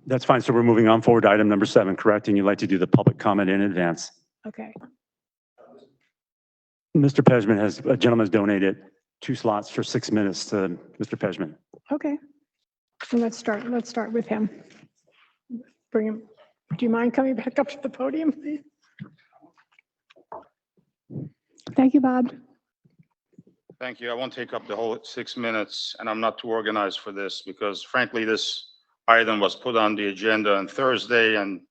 That's fine. So we're moving on forward to item number 7, correct? And you'd like to do the public comment in advance. Okay. Mr. Pejman a gentleman has donated 2 slots for 6 minutes to Mr. Pejman. Okay. So let's start with him. Bring him. Do you mind coming back up to the podium, please? Thank you, Bob. Thank you. I won't take up the whole 6 minutes, and I'm not too organized for this because frankly, this item was put on the agenda on Thursday, and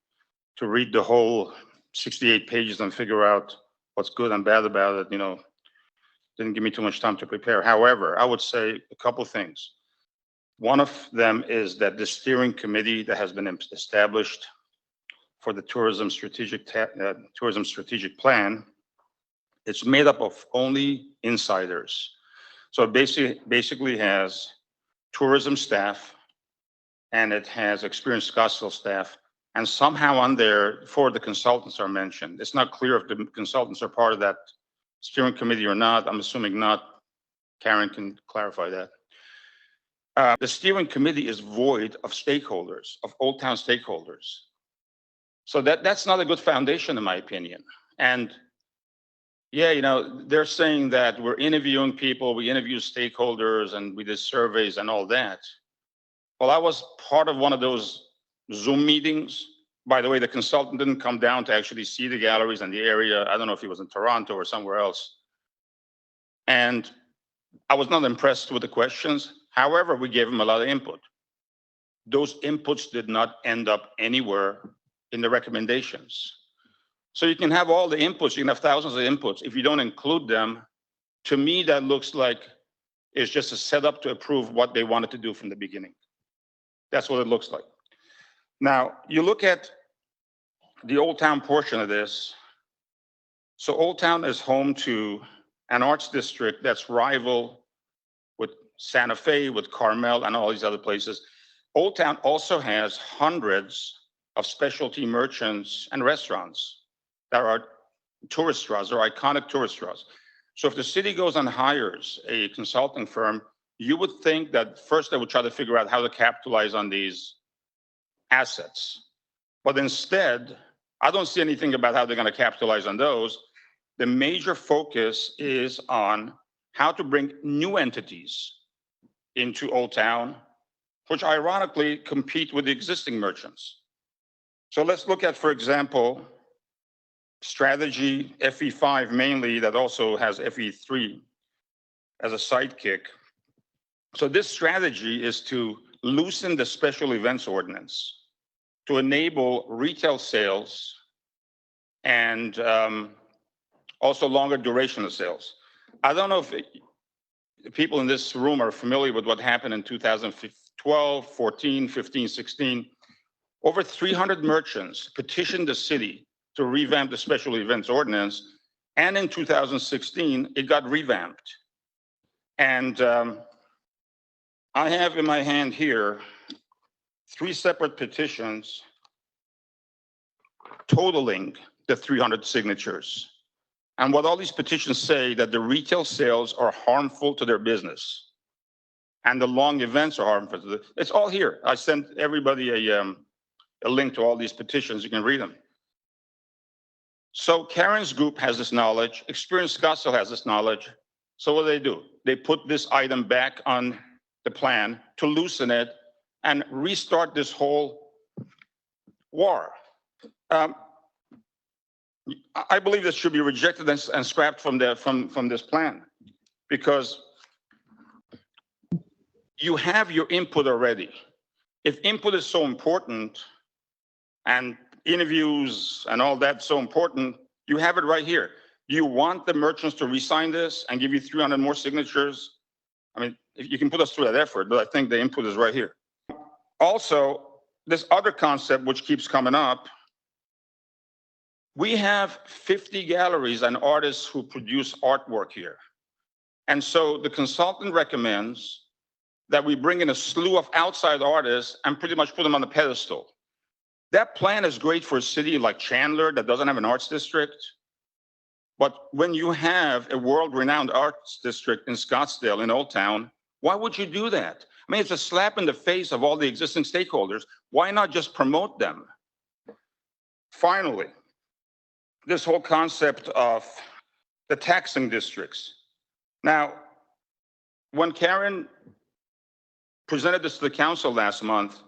to read the whole 68 pages and figure out what's good and bad about it, didn't give me too much time to prepare. However, I would say a couple things. One of them is that the steering committee that has been established for the tourism strategic plan, it's made up of only insiders. So it basically has tourism staff, and it has experienced Scottsdale staff, and somehow on there, 4 of the consultants are mentioned. It's not clear if the consultants are part of that steering committee or not. I'm assuming not. Karen can clarify that. The steering committee is void of stakeholders, of Old Town stakeholders. So that's not a good foundation, in my opinion. And yeah, they're saying that we're interviewing people, we interview stakeholders, and we did surveys and all that. Well, I was part of one of those Zoom meetings. By the way, the consultant didn't come down to actually see the galleries and the area. I don't know if he was in Toronto or somewhere else. And I was not impressed with the questions. However, we gave him a lot of input. Those inputs did not end up anywhere in the recommendations. So you can have all the inputs, you can have thousands of inputs. If you don't include them, to me, that looks like it's just a setup to approve what they wanted to do from the beginning. That's what it looks like. Now, you look at the Old Town portion of this. So Old Town is home to an arts district that's rival with Santa Fe, with Carmel, and all these other places. Old Town also has hundreds of specialty merchants and restaurants that are tourist draws, or iconic tourist draws. So if the city goes and hires a consulting firm, you would think that first they would try to figure out how to capitalize on these assets. But instead, I don't see anything about how they're going to capitalize on those. The major focus is on how to bring new entities into Old Town, which ironically compete with the existing merchants. So let's look at, for example, strategy FE5 mainly, that also has FE3 as a sidekick. So this strategy is to loosen the special events ordinance to enable retail sales and also longer duration of sales. I don't know if the people in this room are familiar with what happened in 2012, 14, 15, 16. Over 300 merchants petitioned the city to revamp the special events ordinance. And in 2016, it got revamped. And I have in my hand here 3 separate petitions totaling the 300 signatures. And what all these petitions say, that the retail sales are harmful to their business and the long events are harmful to it's all here. I sent everybody a link to all these petitions. You can read them. So Karen's group has this knowledge. Experienced Scottsdale has this knowledge. So what do? They put this item back on the plan to loosen it and restart this whole war. I believe this should be rejected and scrapped from this plan, because you have your input already. If input is so important and interviews and all that so important, you have it right here. You want the merchants to re-sign this and give you 300 more signatures? I mean, if you can put us through that effort, but I think the input is right here. Also, this other concept which keeps coming up, we have 50 galleries and artists who produce artwork here. And so the consultant recommends that we bring in a slew of outside artists and pretty much put them on the pedestal. That plan is great for a city like Chandler that doesn't have an arts district. But when you have a world-renowned arts district in Scottsdale, in Old Town, why would you do that? I mean, it's a slap in the face of all the existing stakeholders. Why not just promote them? Finally, this whole concept of the taxing districts. Now, when Karen presented this to the council last month,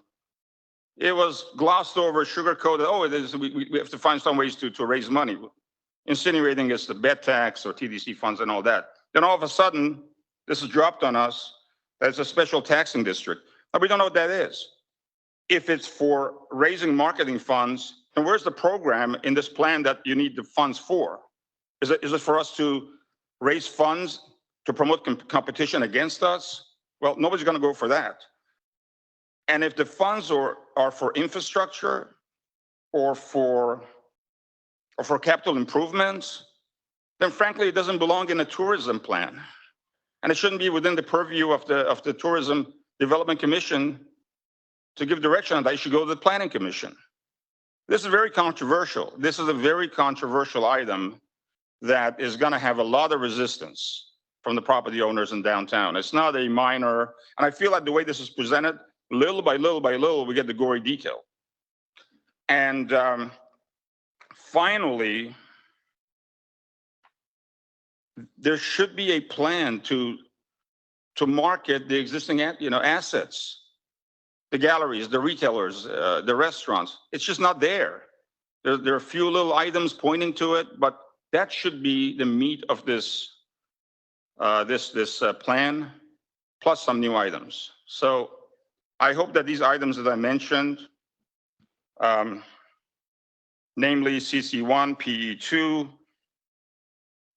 it was glossed over, sugar-coated. Oh, it is, we have to find some ways to raise money, insinuating it's the bed tax or TDC funds and all that. Then all of a sudden, this is dropped on us that it's a special taxing district. Now, we don't know what that is. If it's for raising marketing funds, then where's the program in this plan that you need the funds for? Is it for us to raise funds to promote competition against us? Well, nobody's going to go for that. And if the funds are for infrastructure or for capital improvements, then frankly, it doesn't belong in a tourism plan. And it shouldn't be within the purview of the Tourism Development Commission to give direction on that. It should go to the Planning Commission. This is very controversial. This is a very controversial item that is going to have a lot of resistance from the property owners in downtown. It's not a minor, and I feel like the way this is presented, little by little by little, we get the gory detail. And finally, there should be a plan to market the existing assets, the galleries, the retailers, the restaurants. It's just not there. There are a few little items pointing to it, but that should be the meat of this plan, plus some new items. So I hope that these items that I mentioned, namely CC1, PE2,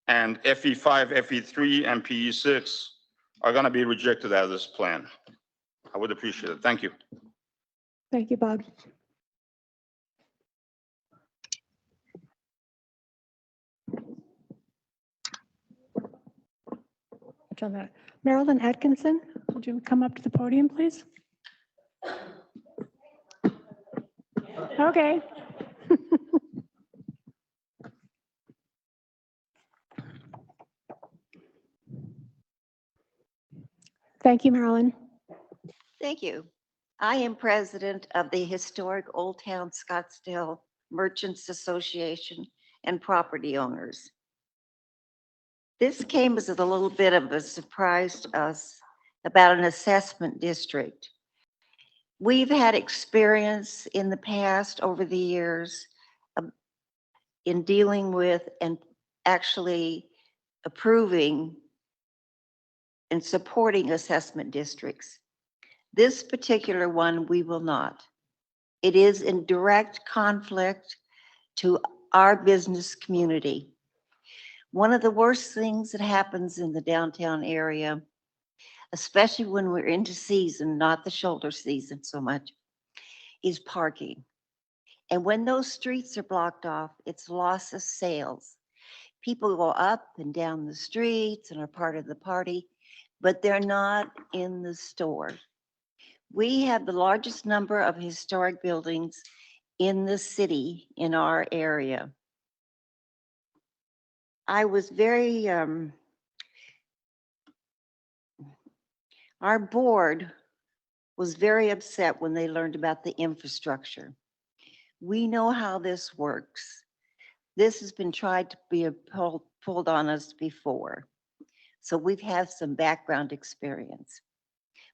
and FE5, FE3, and PE6 are going to be rejected out of this plan. I would appreciate it. Thank you. Thank you, Bob. Marilyn Atkinson, would you come up to the podium, please? Okay. Thank you, Marilyn. Thank you. I am president of the Historic Old Town Scottsdale Merchants Association and property owners. This came as a little bit of a surprise to us about an assessment district. We've had experience in the past over the years in dealing with and actually approving and supporting assessment districts. This particular one, we will not. It is in direct conflict to our business community. One of the worst things that happens in the downtown area, especially when we're into season, not the shoulder season so much, is parking. And when those streets are blocked off, it's loss of sales. People go up and down the streets and are part of the party, but they're not in the store. We have the largest number of historic buildings in the city in our area. I was very, our board was very upset when they learned about the infrastructure. We know how this works. This has been tried to be pulled on us before. So we've had some background experience.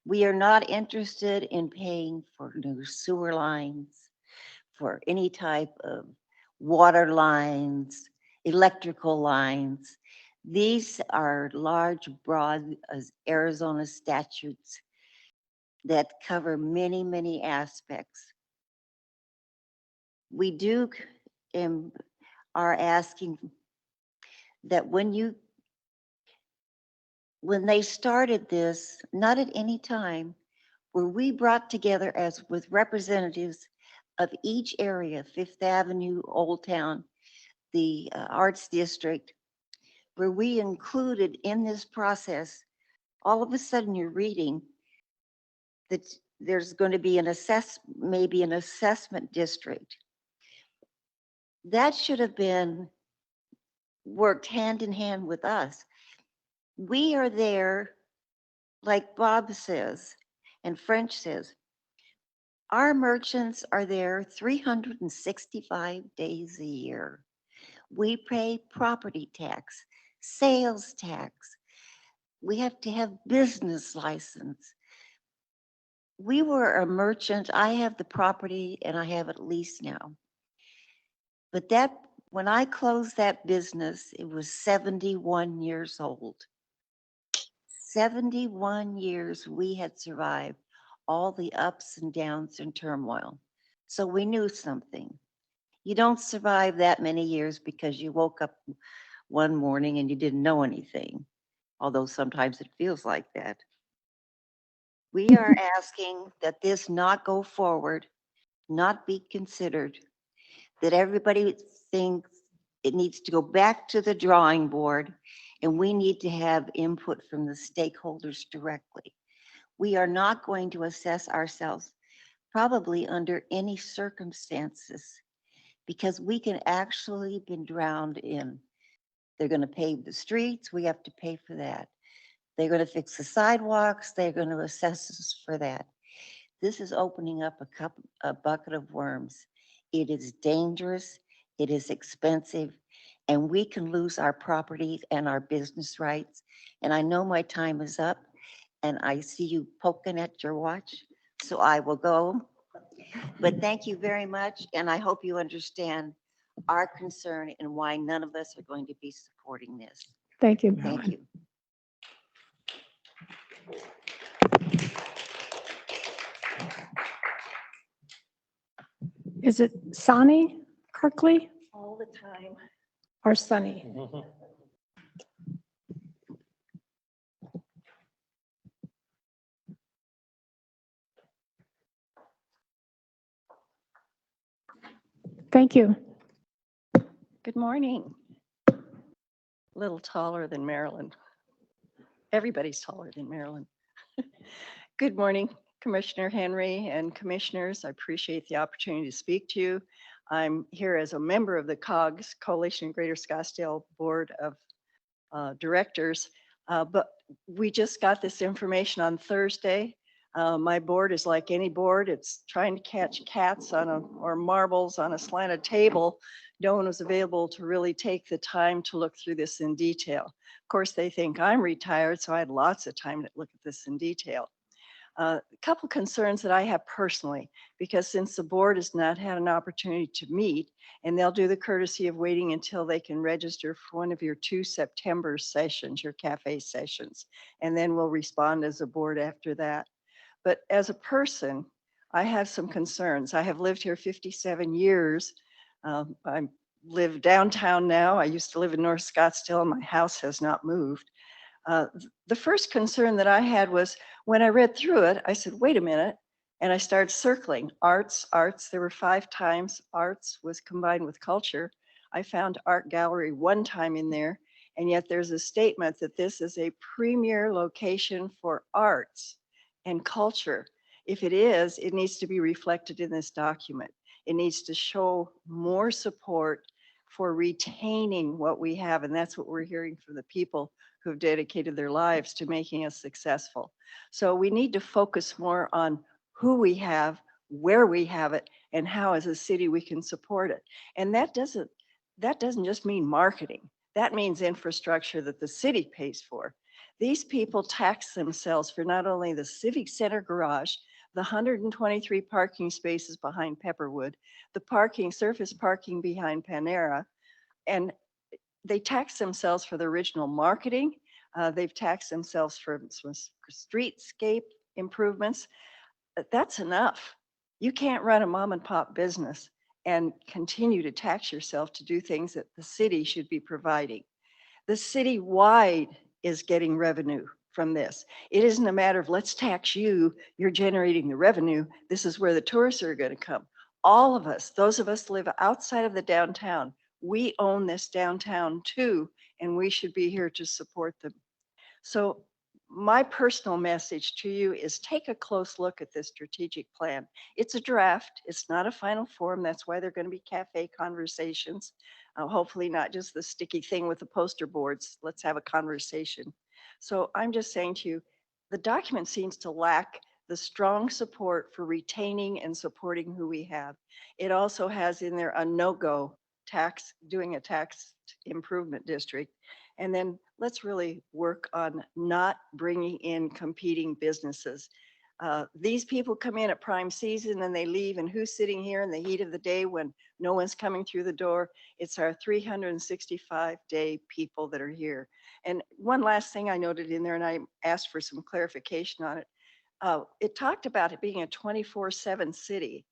We are not interested in paying for new sewer lines, for any type of water lines, electrical lines. These are large, broad Arizona statutes that cover many, many aspects. We do are asking that when they started this, not at any time were we brought together as with representatives of each area, Fifth Avenue, Old Town, the Arts District, where we included in this process, all of a sudden you're reading that there's going to be maybe an assessment district. That should have been worked hand in hand with us. We are there, like Bob says, And French says, our merchants are there 365 days a year. We pay property tax, sales tax. We have to have business license. We were a merchant. I have the property and I have it leased now. But when I closed that business, it was 71 years old. 71 years we had survived all the ups and downs and turmoil. So we knew something. You don't survive that many years because you woke up one morning and you didn't know anything, although sometimes it feels like that. We are asking that this not go forward, not be considered, that everybody thinks it needs to go back to the drawing board, and we need to have input from the stakeholders directly. We are not going to assess ourselves probably under any circumstances because we can actually be drowned in. They're going to pave the streets, we have to pay for that. They're going to fix the sidewalks, they're going to assess us for that. This is opening up a bucket of worms. It is dangerous, it is expensive, and we can lose our property and our business rights. And I know my time is up, and I see you poking at your watch, so I will go. But thank you very much, and I hope you understand our concern and why none of us are going to be supporting this. Thank you, Thank Marilyn. you. Is it Sonny Kirkley All the time. or Sunny? Thank you. Good morning. A little taller than Marilyn. Everybody's taller than Marilyn. Good morning, Commissioner Henry and commissioners. I appreciate the opportunity to speak to you. I'm here as a member of the COGS, Coalition Greater Scottsdale Board of Directors, but we just got this information on Thursday. My board is like any board. It's trying to catch cats or marbles on a slanted table. No one was available to really take the time to look through this in detail. Of course, they think I'm retired, so I had lots of time to look at this in detail. A couple concerns that I have personally, because since the board has not had an opportunity to meet, and they'll do the courtesy of waiting until they can register for one of your 2 September sessions, your cafe sessions, and then we'll respond as a board after that. But as a person, I have some concerns. I have lived here 57 years. I live downtown now. I used to live in North Scottsdale and my house has not moved. The first concern that I had was when I read through it, I said, wait a minute. And I started circling arts. There were 5 times arts was combined with culture. I found art gallery 1 time in there. And yet there's a statement that this is a premier location for arts and culture. If it is, it needs to be reflected in this document. It needs to show more support for retaining what we have. And that's what we're hearing from the people who have dedicated their lives to making us successful. So we need to focus more on who we have, where we have it, and how as a city we can support it. And that doesn't just mean marketing. That means infrastructure that the city pays for. These people tax themselves for not only the Civic Center garage, the 123 parking spaces behind Pepperwood, the surface parking behind Panera, and they tax themselves for the original marketing. They've taxed themselves for some streetscape improvements. That's enough. You can't run a mom and pop business and continue to tax yourself to do things that the city should be providing. The city-wide is getting revenue from this. It isn't a matter of let's tax you, you're generating the revenue. This is where the tourists are going to come. All of us, those of us live outside of the downtown, we own this downtown too, and we should be here to support them. So my personal message to you is take a close look at this strategic plan. It's a draft. It's not a final form. That's why they're going to be cafe conversations. Hopefully not just the sticky thing with the poster boards. Let's have a conversation. So I'm just saying to you, the document seems to lack the strong support for retaining and supporting who we have. It also has in there a no-go tax, doing a tax improvement district. And then let's really work on not bringing in competing businesses. These people come in at prime season and they leave, and who's sitting here in the heat of the day when no one's coming through the door? It's our 365-day people that are here. And one last thing I noted in there, and I asked for some clarification on it. It talked about it being a 24/7 city.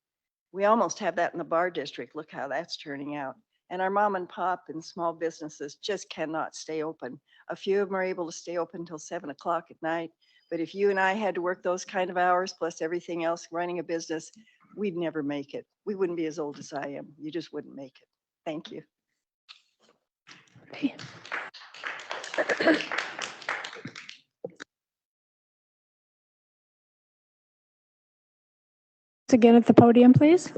We almost have that in the bar district. Look how that's turning out. And our mom and pop and small businesses just cannot stay open. A few of them are able to stay open until 7 o'clock at night. But if you and I had to work those kind of hours plus everything else running a business, we'd never make it. We wouldn't be as old as I am. You just wouldn't make it. Thank you. Okay. Again at the podium, please.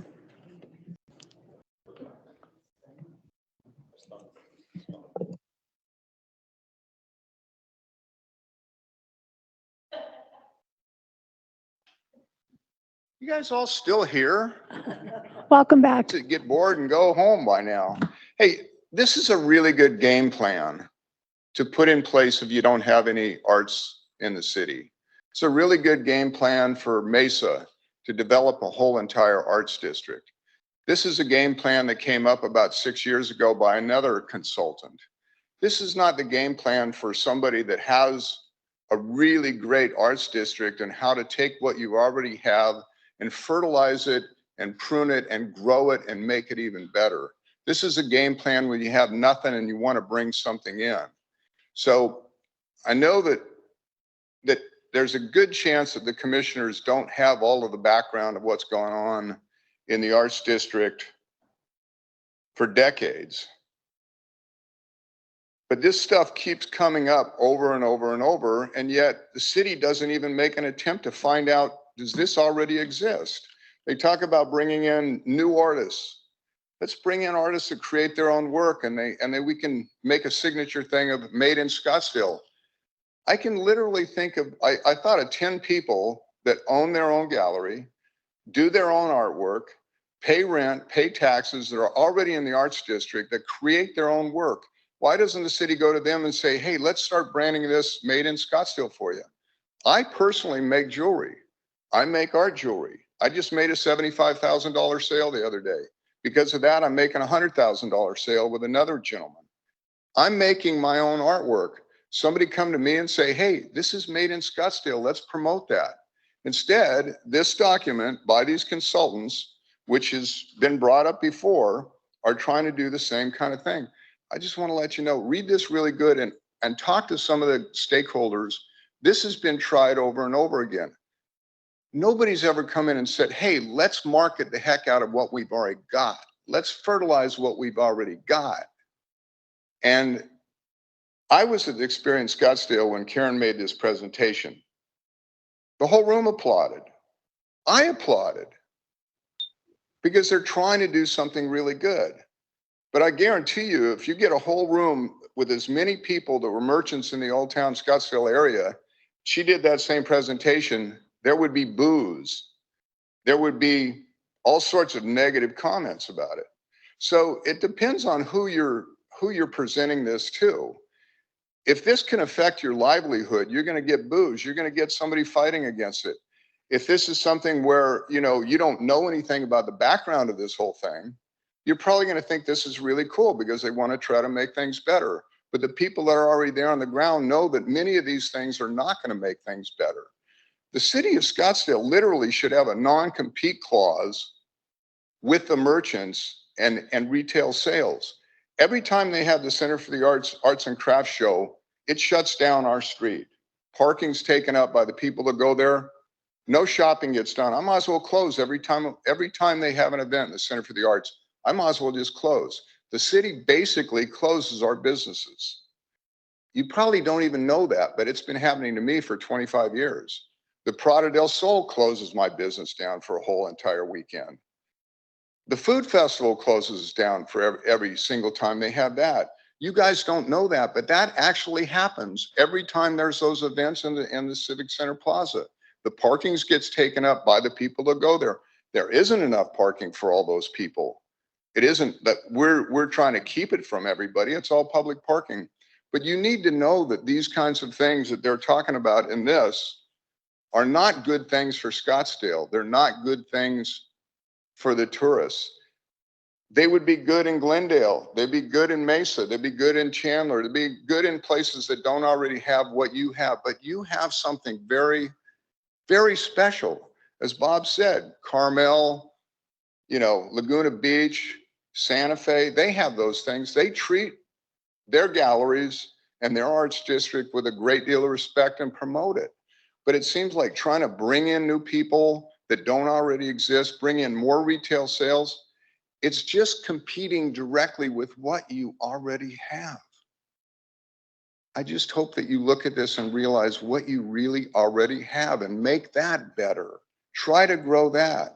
You guys all still here? Welcome back. To get bored and go home by now. Hey, this is a really good game plan to put in place if you don't have any arts in the city. It's a really good game plan for Mesa to develop a whole entire arts district. This is a game plan that came up about 6 years ago by another consultant. This is not the game plan for somebody that has a really great arts district and how to take what you already have and fertilize it and prune it and grow it and make it even better. This is a game plan where you have nothing and you want to bring something in. So I know that there's a good chance that the commissioners don't have all of the background of what's going on in the arts district for decades. But this stuff keeps coming up over and over and over, and yet the city doesn't even make an attempt to find out, does this already exist? They talk about bringing in new artists. Let's bring in artists that create their own work, and then we can make a signature thing of made in Scottsdale. I can literally think of, I thought of 10 people that own their own gallery, do their own artwork, pay rent, pay taxes, that are already in the arts district, that create their own work. Why doesn't the city go to them and say, hey, let's start branding this made in Scottsdale for you? I personally make jewelry. I make art jewelry. I just made a $75,000 sale the other day. Because of that, I'm making a $100,000 sale with another gentleman. I'm making my own artwork. Somebody come to me and say, hey, this is made in Scottsdale. Let's promote that. Instead, this document by these consultants, which has been brought up before, are trying to do the same kind of thing. I just want to let you know, read this really good and talk to some of the stakeholders. This has been tried over and over again. Nobody's ever come in and said, hey, let's market the heck out of what we've already got. Let's fertilize what we've already got. And I was at the Experience Scottsdale when Karen made this presentation. The whole room applauded. I applauded because they're trying to do something really good. But I guarantee you, if you get a whole room with as many people that were merchants in the Old Town Scottsdale area, she did that same presentation, there would be boos. There would be all sorts of negative comments about it. So it depends on who you're presenting this to. If this can affect your livelihood, you're going to get boos. You're going to get somebody fighting against it. If this is something where, you don't know anything about the background of this whole thing, you're probably going to think this is really cool because they want to try to make things better. But the people that are already there on the ground know that many of these things are not going to make things better. The city of Scottsdale literally should have a non-compete clause with the merchants and retail sales. Every time they have the Center for the Arts and Crafts show, it shuts down our street. Parking's taken up by the people that go there. No shopping gets done. I might as well close every time they have an event in the Center for the Arts. I might as well just close. The city basically closes our businesses. You probably don't even know that, but it's been happening to me for 25 years. The Prada del Sol closes my business down for a whole entire weekend. The food festival closes down for every single time they have that. You guys don't know that, but that actually happens every time there's those events in the Civic Center Plaza. The parkings gets taken up by the people that go there. There isn't enough parking for all those people. It isn't that we're trying to keep it from everybody. It's all public parking. But you need to know that these kinds of things that they're talking about in this are not good things for Scottsdale. They're not good things for the tourists. They would be good in Glendale. They'd be good in Mesa. They'd be good in Chandler. They'd be good in places that don't already have what you have. But you have something very, very special. As Bob said, Carmel, Laguna Beach, Santa Fe, they have those things. They treat their galleries and their arts district with a great deal of respect and promote it. But it seems like trying to bring in new people that don't already exist, bring in more retail sales, it's just competing directly with what you already have. I just hope that you look at this and realize what you really already have and make that better. Try to grow that.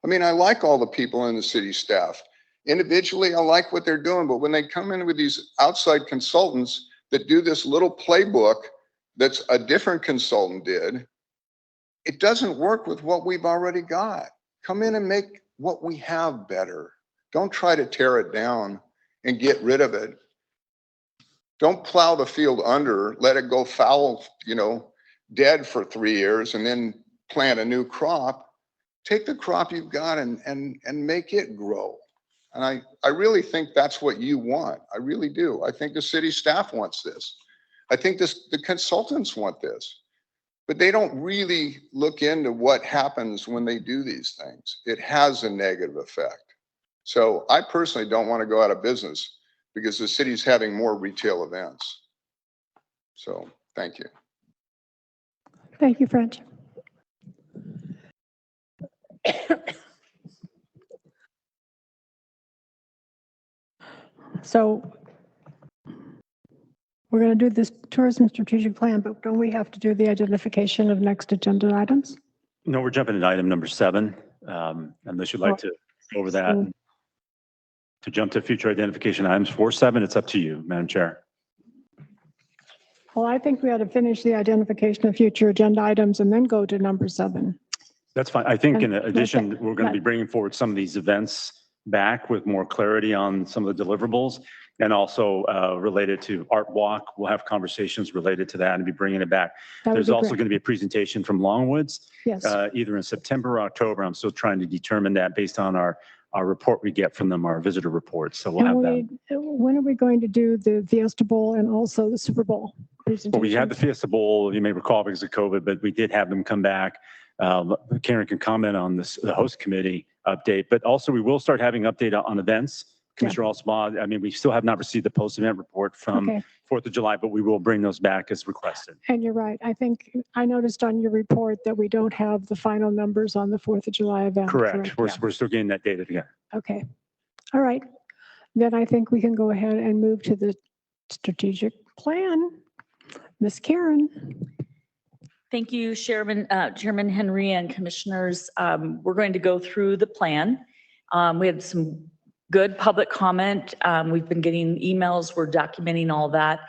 I mean, I like all the people in the city staff. Individually, I like what they're doing, but when they come in with these outside consultants that do this little playbook that's a different consultant did, it doesn't work with what we've already got. Come in and make what we have better. Don't try to tear it down and get rid of it. Don't plow the field under, let it go foul, dead for 3 years and then plant a new crop. Take the crop you've got and make it grow. And I really think that's what you want. I really do. I think the city staff wants this. I think the consultants want this, but they don't really look into what happens when they do these things. It has a negative effect. So I personally don't want to go out of business because the city's having more retail events. So thank you. Thank you, French. So we're going to do this tourism strategic plan, but don't we have to do the identification of next agenda items? No, we're jumping to item number 7, unless you'd like to go over that. So- To jump to future identification items 4-7, it's up to you, Madam Chair. Well, I think we ought to finish the identification of future agenda items and then go to number 7. That's fine. I think in Okay. addition, we're going to be bringing forward some of these events back with more clarity on some of the deliverables and also related to Art Walk. We'll have conversations related to that and be bringing it back. That would There's be also great. going to be a presentation from Longwoods, Yes. either in September or October. I'm still trying to determine that based on our report we get from them, our visitor reports. So we'll have that. When are we going to do the Fiesta Bowl and also the Super Bowl presentation? Well, we had the Fiesta Bowl, you may recall, because of COVID, but we did have them come back. Karen can comment on this, the host committee update, but also we will start having update on events. Commissioner Alsbaugh, I mean, we still have not received the post-event report from Okay. 4th of July, but we will bring those back as requested. And you're right. I think I noticed on your report that we don't have the final numbers on the 4th of July event. Correct. Yeah. We're still getting that data together. Okay. All right. Then I think we can go ahead and move to the strategic plan. Miss Karen. Thank you, Chairman Henry and Commissioners. We're going to go through the plan. We had some good public comment. We've been getting emails. We're documenting all that.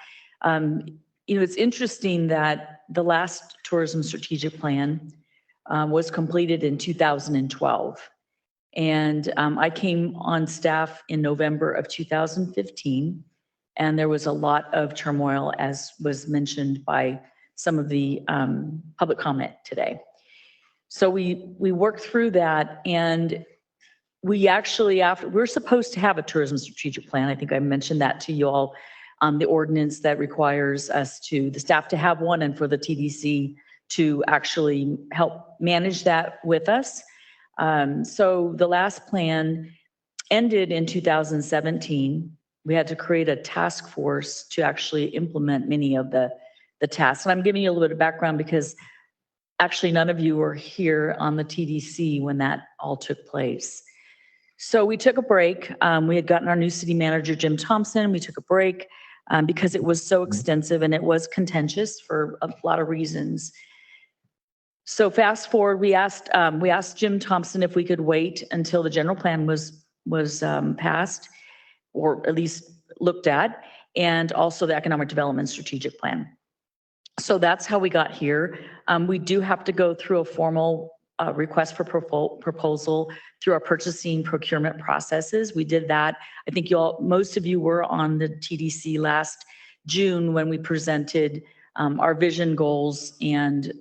It's interesting that the last tourism strategic plan was completed in 2012. And I came on staff in November of 2015. And there was a lot of turmoil, as was mentioned by some of the public comment today. So we worked through that, and we actually, we're supposed to have a tourism strategic plan. I think I mentioned that to you all, the ordinance that requires us the staff to have one, and for the TDC to actually help manage that with us. So the last plan ended in 2017. We had to create a task force to actually implement many of the tasks. And I'm giving you a little bit of background because actually none of you were here on the TDC when that all took place. So we took a break. We had gotten our new city manager, Jim Thompson. We took a break because it was so extensive and it was contentious for a lot of reasons. So fast forward, we asked Jim Thompson if we could wait until the general plan was passed, or at least looked at, and also the economic development strategic plan. So that's how we got here. We do have to go through a formal request for proposal through our purchasing procurement processes. We did that. I think most of you were on the TDC last June when we presented our vision goals and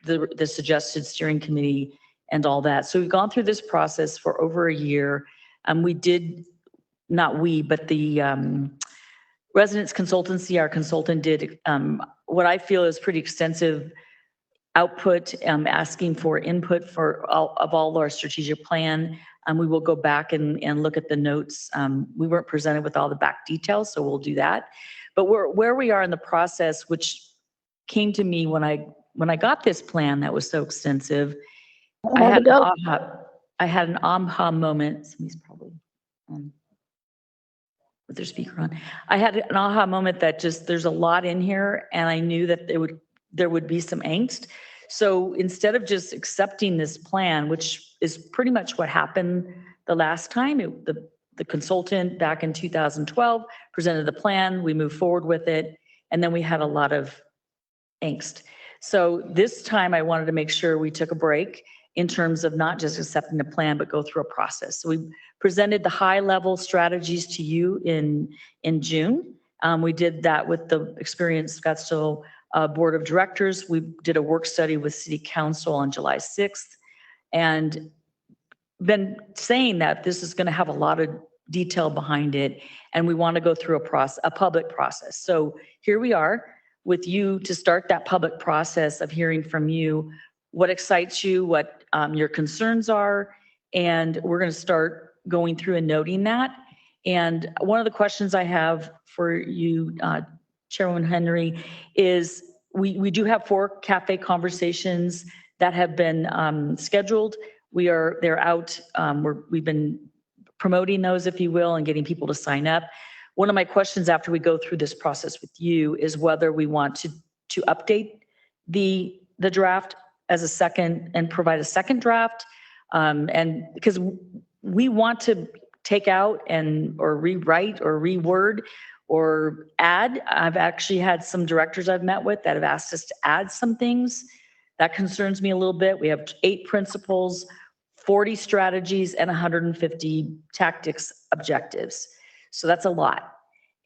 the suggested steering committee and all that. So we've gone through this process for over a year. We did, not we, but the residents consultancy, our consultant did what I feel is pretty extensive output, asking for input for all our strategic plan. We will go back and look at the notes. We weren't presented with all the back details, so we'll do that. But where we are in the process, which came to me when I got this plan that was so extensive, I had an aha moment. Somebody's probably with their speaker on. I had an aha moment that just there's a lot in here, and I knew that there would be some angst. So instead of just accepting this plan, which is pretty much what happened the last time, the consultant back in 2012 presented the plan, we moved forward with it, and then we had a lot of angst. So this time I wanted to make sure we took a break in terms of not just accepting the plan, but go through a process. So we presented the high level strategies to you in June. We did that with the experienced Scottsdale Board of Directors. We did a work study with City Council on July 6th, and been saying that this is going to have a lot of detail behind it, and we want to go through a public process. So here we are with you to start that public process of hearing from you what excites you, what your concerns are, and we're going to start going through and noting that. And one of the questions I have for you, Chairwoman Henry, is we do have 4 cafe conversations that have been scheduled. They're out. We've been promoting those, if you will, and getting people to sign up. One of my questions after we go through this process with you is whether we want to update the draft as a second and provide a second draft. And because we want to take out or rewrite or reword or add. I've actually had some directors I've met with that have asked us to add some things. That concerns me a little bit. We have 8 principles, 40 strategies, and 150 tactics objectives. So that's a lot.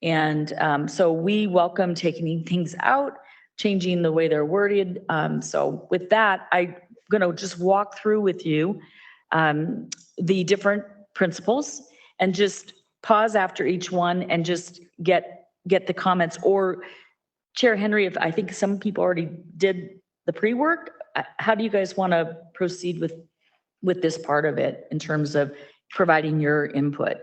And so we welcome taking things out, changing the way they're worded. So with that, I'm going to just walk through with you the different principles and just pause after each one and just get the comments. Or Chair Henry, if I think some people already did the pre-work, how do you guys want to proceed with this part of it in terms of providing your input?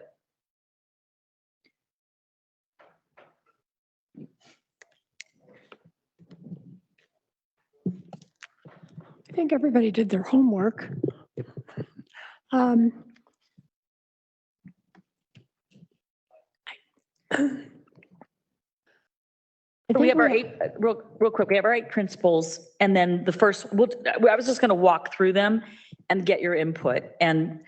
I think everybody did their homework. We have our 8, real quick, we have our 8 principles, and then the first, I was just going to walk through them and get your input. And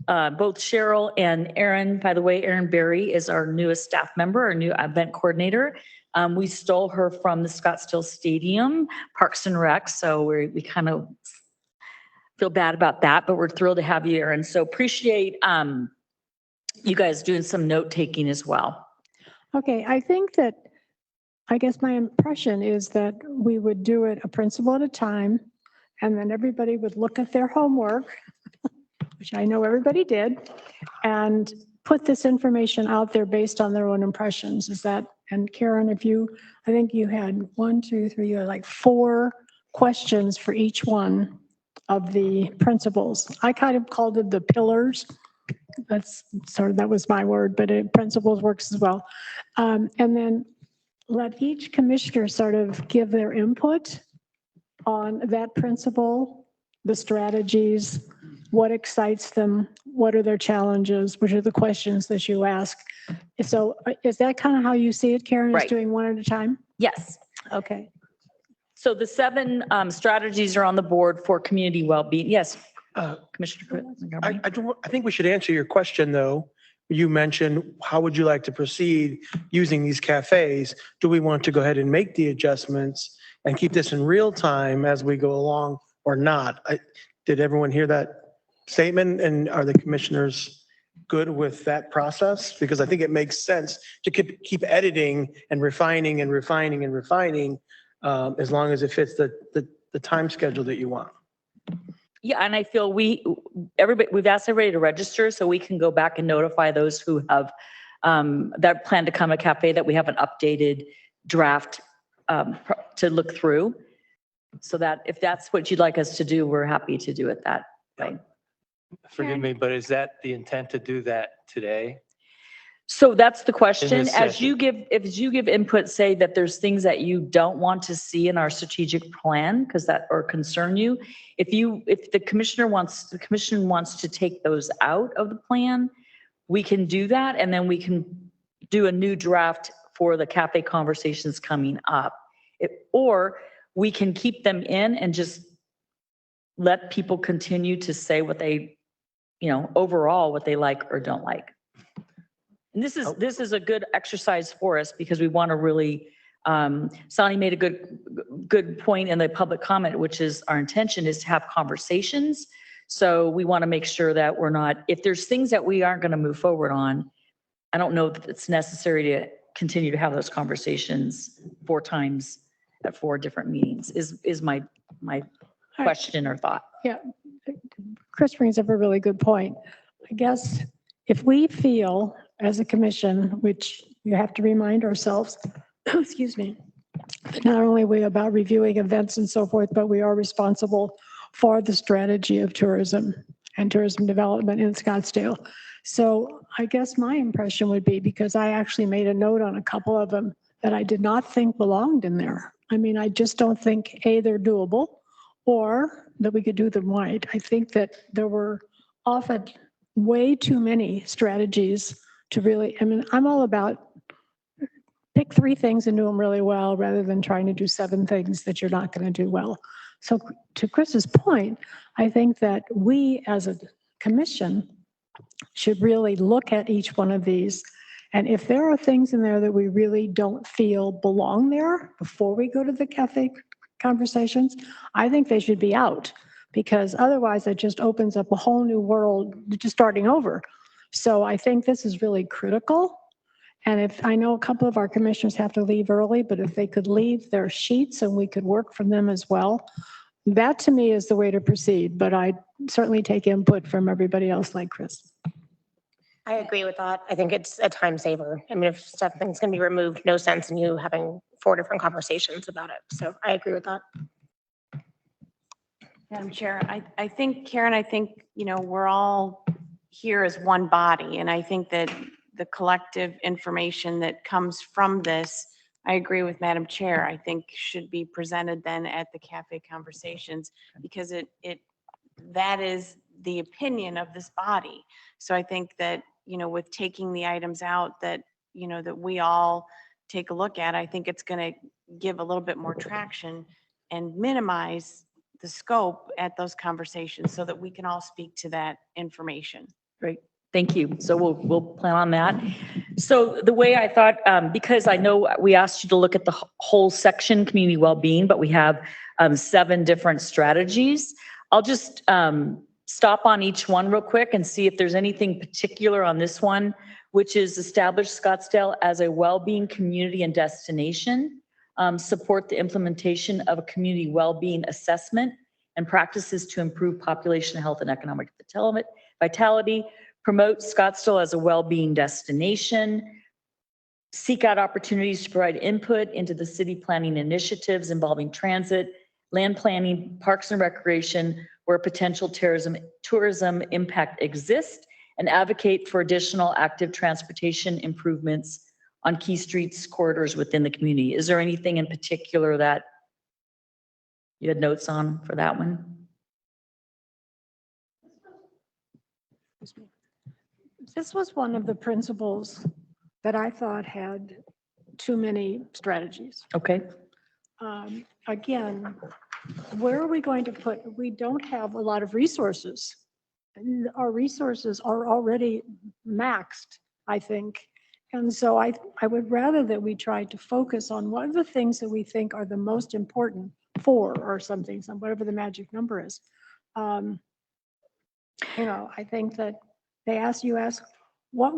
both Cheryl and Erin, by the way, Erin Berry is our newest staff member, our new event coordinator. We stole her from the Scottsdale Stadium, Parks and Rec, so we kind of feel bad about that, but we're thrilled to have you, Erin. So appreciate you guys doing some note taking as well. Okay, I guess my impression is that we would do it a principle at a time, and then everybody would look at their homework, which I know everybody did, and put this information out there based on their own impressions. Is that, and Karen, I think you had 1, 2, 3, you had like 4 questions for each one of the principles. I kind of called it the pillars. That was my word, but principles works as well. And then let each commissioner sort of give their input on that principle, the strategies, what excites them, what are their challenges, which are the questions that you ask. So is that kind of how you see it, Karen, Right. is doing one at a time? Yes. Okay. So the 7 strategies are on the board for community well-being. Yes, Commissioner Montgomery. I think we should answer your question, though. You mentioned, how would you like to proceed using these cafes? Do we want to go ahead and make the adjustments and keep this in real time as we go along or not. Did everyone hear that statement? And are the commissioners good with that process? Because I think it makes sense to keep editing and refining and refining and refining as long as it fits the time schedule that you want. Yeah, and I feel we've asked everybody to register so we can go back and notify those who have that plan to come to cafe that we have an updated draft to look through. So that if that's what you'd like us to do, we're happy to do it that way. Forgive me, but is that the intent to do that today? So that's the question. this As session. you give input, say that there's things that you don't want to see in our strategic plan because that or concern you. If the commission wants to take those out of the plan, we can do that, and then we can do a new draft for the cafe conversations coming up. Or we can keep them in and just let people continue to say what they, overall what they like or don't like. And this is a good exercise for us because we want to really, Sonny made a good point in the public comment, which is our intention is to have conversations. So we want to make sure that we're not, if there's things that we aren't going to move forward on, I don't know that it's necessary to continue to have those conversations 4 times at 4 different meetings is my question or thought. Yeah, Chris brings up a really good point. I guess if we feel as a commission, which you have to remind ourselves, excuse me, that not only are we about reviewing events and so forth, but we are responsible for the strategy of tourism and tourism development in Scottsdale. So I guess my impression would be, because I actually made a note on a couple of them that I did not think belonged in there. I mean, I just don't think, A, they're doable, or that we could do them right. I think that there were often way too many strategies to really, I mean, I'm all about pick 3 things and do them really well rather than trying to do 7 things that you're not going to do well. So to Chris's point, I think that we as a commission should really look at each one of these. And if there are things in there that we really don't feel belong there before we go to the cafe conversations, I think they should be out, because otherwise it just opens up a whole new world, just starting over. So I think this is really critical. And if I know a couple of our commissioners have to leave early, but if they could leave their sheets and we could work from them as well, that to me is the way to proceed. But I certainly take input from everybody else like Chris. I agree with that. I think it's a time saver. I mean, if something's going to be removed, no sense in you having 4 different conversations about it. So I agree with that. Madam Chair, I think, Karen, we're all here as one body. And I think that the collective information that comes from this, I agree with Madam Chair, I think should be presented then at the cafe conversations, because that is the opinion of this body. So I think that, with taking the items out that we all take a look at, I think it's going to give a little bit more traction and minimize the scope at those conversations so that we can all speak to that information. Great. Thank you. So we'll plan on that. So the way I thought, because I know we asked you to look at the whole section, community well-being, but we have 7 different strategies. I'll just stop on each one real quick and see if there's anything particular on this one, which is establish Scottsdale as a well-being community and destination, support the implementation of a community well-being assessment and practices to improve population health and economic vitality, promote Scottsdale as a well-being destination, seek out opportunities to provide input into the city planning initiatives involving transit, land planning, parks and recreation, where potential tourism impact exists, and advocate for additional active transportation improvements on key streets, corridors within the community. Is there anything in particular that you had notes on for that one? This was one of the principles that I thought had too many strategies. Okay. Again, where are we going to put, we don't have a lot of resources. Our resources are already maxed, I think. And so I would rather that we try to focus on what are the things that we think are the most important, 4 or something, whatever the magic number is. You know, I think that you ask, what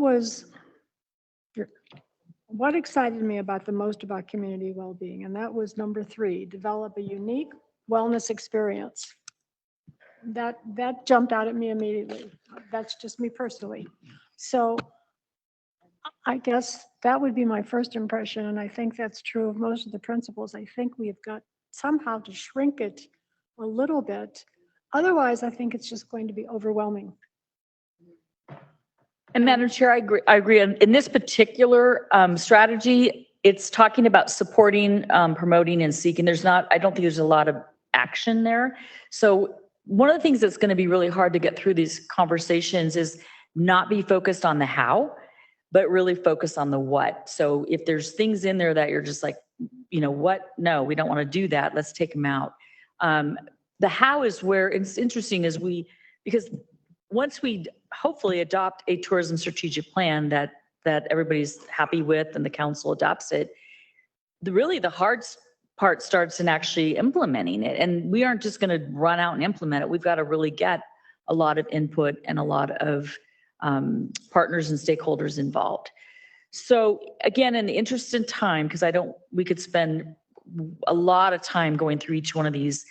excited me about the most about community well-being? And that was number 3, develop a unique wellness experience. That jumped out at me immediately. That's just me personally. So I guess that would be my first impression, and I think that's true of most of the principles. I think we've got somehow to shrink it a little bit. Otherwise, I think it's just going to be overwhelming. And Madam Chair, I agree. In this particular strategy, it's talking about supporting, promoting and seeking. I don't think there's a lot of action there. So one of the things that's going to be really hard to get through these conversations is not be focused on the how, but really focus on the what. So if there's things in there that you're just like, you know what, no, we don't want to do that, let's take them out. The how is where it's interesting is because once we hopefully adopt a tourism strategic plan that everybody's happy with and the council adopts it, the hard part starts in actually implementing it. And we aren't just going to run out and implement it. We've got to really get a lot of input and a lot of partners and stakeholders involved. So again, in the interest of time, because we could spend a lot of time going through each one of these.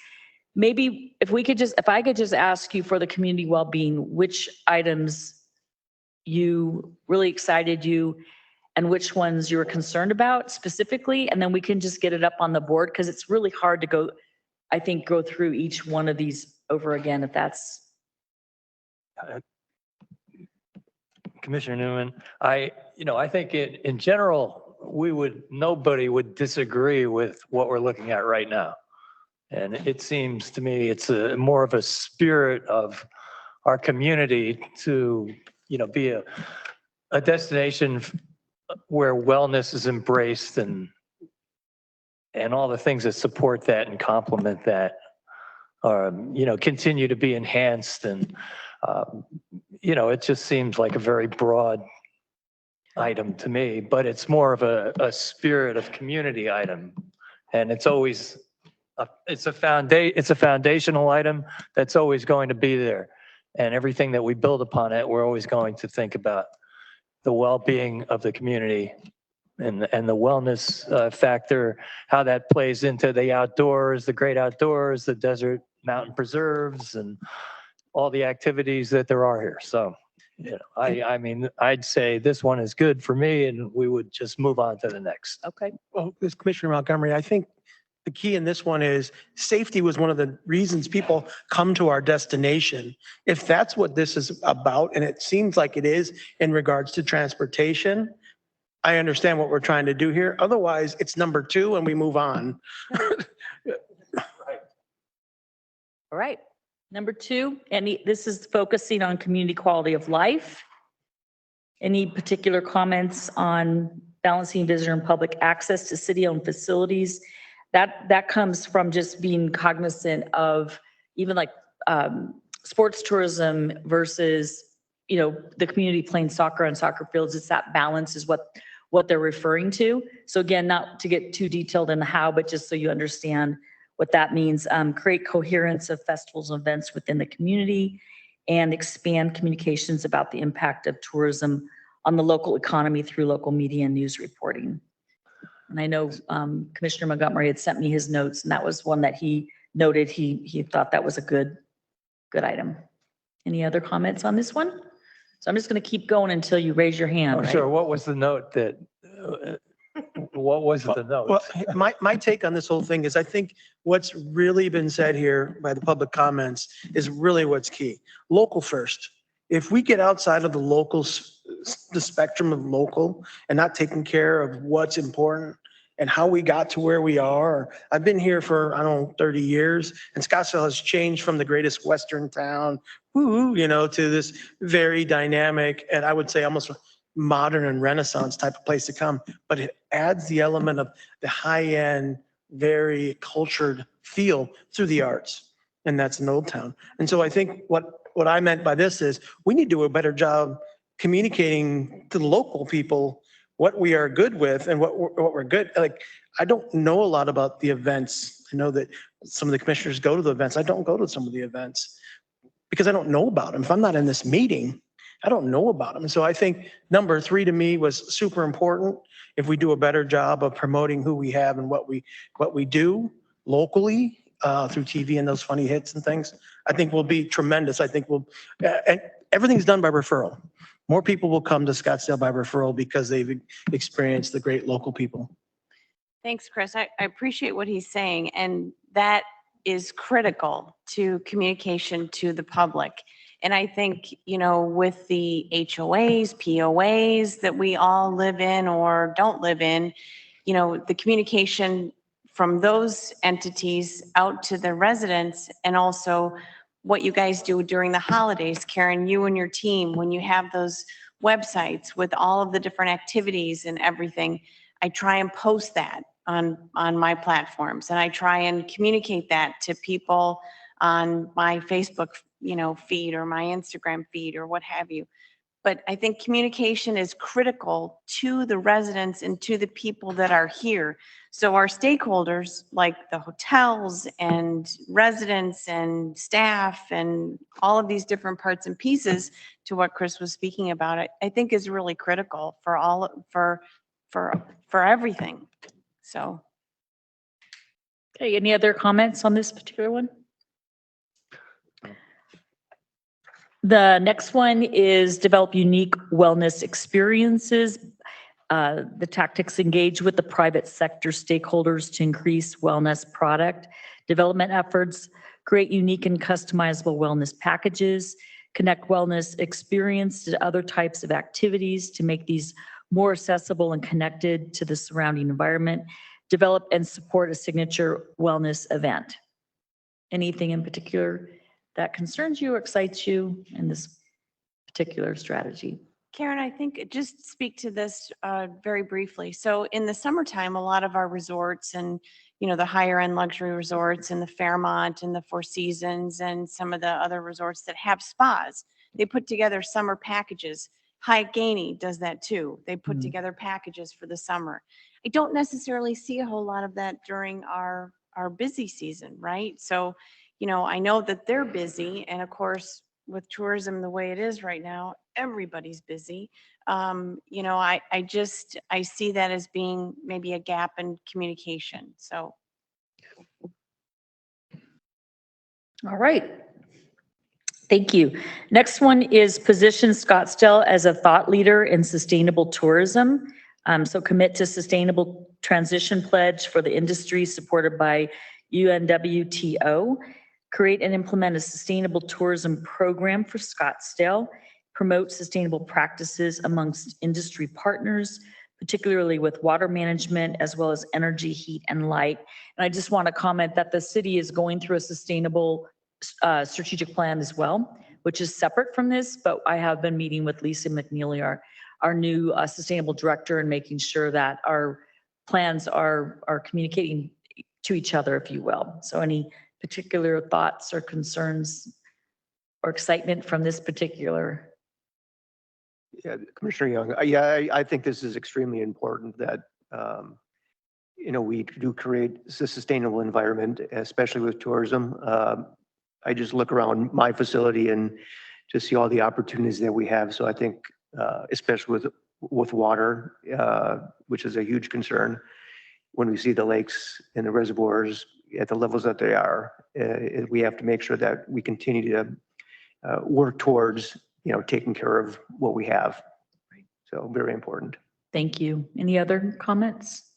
Maybe if I could just ask you for the community well-being, which items really excited you and which ones you were concerned about specifically, and then we can just get it up on the board, because it's really hard to go through each one of these over again, if that's. Commissioner Newman, I think in general, nobody would disagree with what we're looking at right now. And it seems to me it's more of a spirit of our community to, be a destination where wellness is embraced and all the things that support that and complement that, continue to be enhanced. And, it just seems like a very broad item to me, but it's more of a spirit of community item. And it's always, it's a foundational item that's always going to be there. And everything that we build upon it, we're always going to think about the well-being of the community and the wellness factor, how that plays into the outdoors, the great outdoors, the desert mountain preserves, and all the activities that there are here. So, I mean, I'd say this one is good for me, and we would just move on to the next. Okay. Well, this Commissioner Montgomery, I think the key in this one is safety was one of the reasons people come to our destination. If that's what this is about, and it seems like it is in regards to transportation, I understand what we're trying to do here. Otherwise, it's number 2 and we move on. All right. Number 2, this is focusing on community quality of life. Any particular comments on balancing visitor and public access to city-owned facilities? That comes from just being cognizant of even like sports tourism versus, the community playing soccer on soccer fields. It's that balance is what they're referring to. So again, not to get too detailed in the how, but just so you understand what that means. Create coherence of festivals and events within the community and expand communications about the impact of tourism on the local economy through local media and news reporting. And I know Commissioner Montgomery had sent me his notes, and that was one that he noted he thought that was a good item. Any other comments on this one? So I'm just going to keep going until you raise your hand. Right? Sure. What was the note that? What was the note? Well, my take on this whole thing is I think what's really been said here by the public comments is really what's key. Local first. If we get outside of the spectrum of local and not taking care of what's important and how we got to where we are. I've been here for, 30 years, and Scottsdale has changed from the greatest Western town, to this very dynamic, and I would say almost modern and Renaissance type of place to come. But it adds the element of the high-end, very cultured feel through the arts. And that's an old town. And so I think what I meant by this is we need to do a better job communicating to the local people what we are good with and what we're good. Like, I don't know a lot about the events. I know that some of the commissioners go to the events. I don't go to some of the events because I don't know about them. If I'm not in this meeting, I don't know about them. And so I think number 3 to me was super important. If we do a better job of promoting who we have and what we do locally through TV and those funny hits and things, I think will be tremendous. I think and everything's done by referral. More people will come to Scottsdale by referral because they've experienced the great local people. Thanks, Chris. I appreciate what he's saying, and that is critical to communication to the public. And I think, with the HOAs, POAs that we all live in or don't live in, the communication from those entities out to the residents, and also what you guys do during the holidays, Karen, you and your team, when you have those websites with all of the different activities and everything, I try and post that on my platforms, and I try and communicate that to people on my Facebook, feed, or my Instagram feed, or what have you. But I think communication is critical to the residents and to the people that are here. So our stakeholders, like the hotels and residents and staff and all of these different parts and pieces, to what Chris was speaking about, I think is really critical for everything. So. Okay, any other comments on this particular one? The next one is develop unique wellness experiences. The tactics engage with the private sector stakeholders to increase wellness product development efforts, create unique and customizable wellness packages, connect wellness experience to other types of activities to make these more accessible and connected to the surrounding environment, develop and support a signature wellness event. Anything in particular that concerns you or excites you in this particular strategy? Karen, I think just speak to this very briefly. So in the summertime, a lot of our resorts and, the higher end luxury resorts and the Fairmont and the Four Seasons and some of the other resorts that have spas, they put together summer packages. Hyatt Gainey does that too. They put together packages for the summer. I don't necessarily see a whole lot of that during our busy season, right? So, I know that they're busy, and of course, with tourism the way it is right now, everybody's busy. I see that as being maybe a gap in communication. So. All right. Thank you. Next one is position Scottsdale as a thought leader in sustainable tourism. So commit to sustainable transition pledge for the industry supported by UNWTO. Create and implement a sustainable tourism program for Scottsdale. Promote sustainable practices amongst industry partners, particularly with water management as well as energy, heat, and light. And I just want to comment that the city is going through a sustainable strategic plan as well, which is separate from this, but I have been meeting with Lisa McNeely, our new sustainable director, and making sure that our plans are communicating to each other, if you will. So any particular thoughts or concerns or excitement from this particular? Yeah, Commissioner Young, I think this is extremely important that, we do create a sustainable environment, especially with tourism. I just look around my facility and just see all the opportunities that we have. So I think, especially with water, which is a huge concern, when we see the lakes and the reservoirs at the levels that they are, we have to make sure that we continue to work towards, taking care of what we have. So very important. Thank you. Any other comments?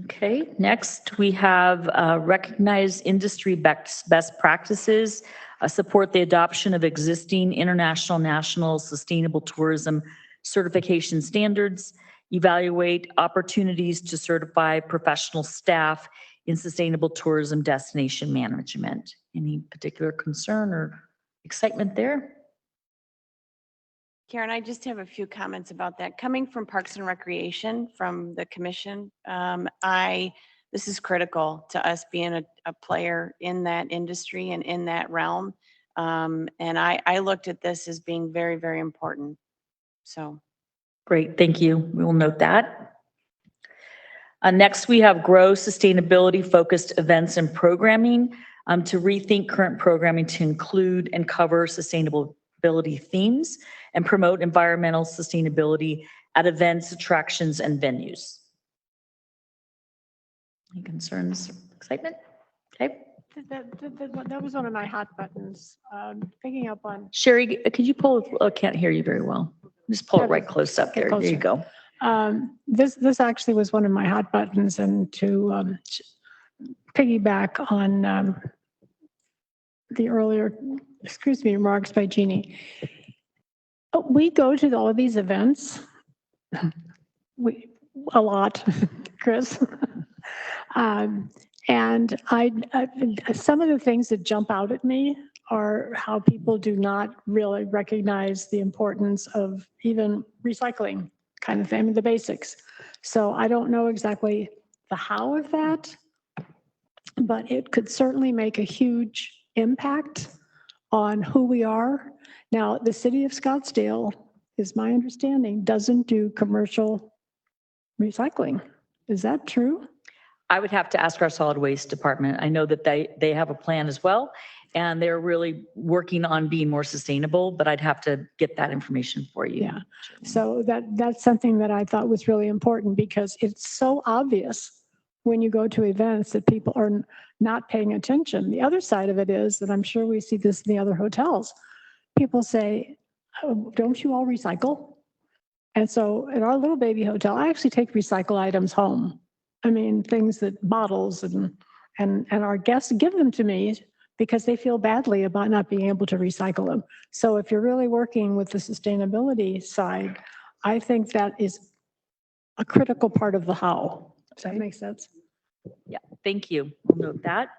Okay, next we have recognize industry best practices, support the adoption of existing international, national sustainable tourism certification standards, evaluate opportunities to certify professional staff in sustainable tourism destination management. Any particular concern or excitement there? Karen, I just have a few comments about that. Coming from Parks and Recreation, from the commission, this is critical to us being a player in that industry and in that realm. And I looked at this as being very, very important. So. Great, thank you. We will note that. Next, we have grow sustainability-focused events and programming to rethink current programming to include and cover sustainability themes and promote environmental sustainability at events, attractions, and venues. Any concerns, excitement? Okay. That was one of my hot buttons, picking up on. Sherry, could you pull, I can't hear you very well. Just pull it right close up Get there. There you closer. go. This actually was one of my hot buttons, and to piggyback on the earlier, remarks by Jeannie. We go to all of these events, a lot, Chris. And some of the things that jump out at me are how people do not really recognize the importance of even recycling kind of thing, I mean, the basics. So I don't know exactly the how of that, but it could certainly make a huge impact on who we are. Now, the city of Scottsdale, is my understanding, doesn't do commercial recycling. Is that true? I would have to ask our solid waste department. I know that they have a plan as well, and they're really working on being more sustainable, but I'd have to get that information for you. Yeah. So that's something that I thought was really important, because it's so obvious when you go to events that people are not paying attention. The other side of it is that I'm sure we see this in the other hotels. People say, oh, don't you all recycle? And so at our little baby hotel, I actually take recycle items home. I mean, things that bottles and our guests give them to me because they feel badly about not being able to recycle them. So if you're really working with the sustainability side, I think that is a critical part of the how. Does that make sense? Yeah, thank you. We'll note that.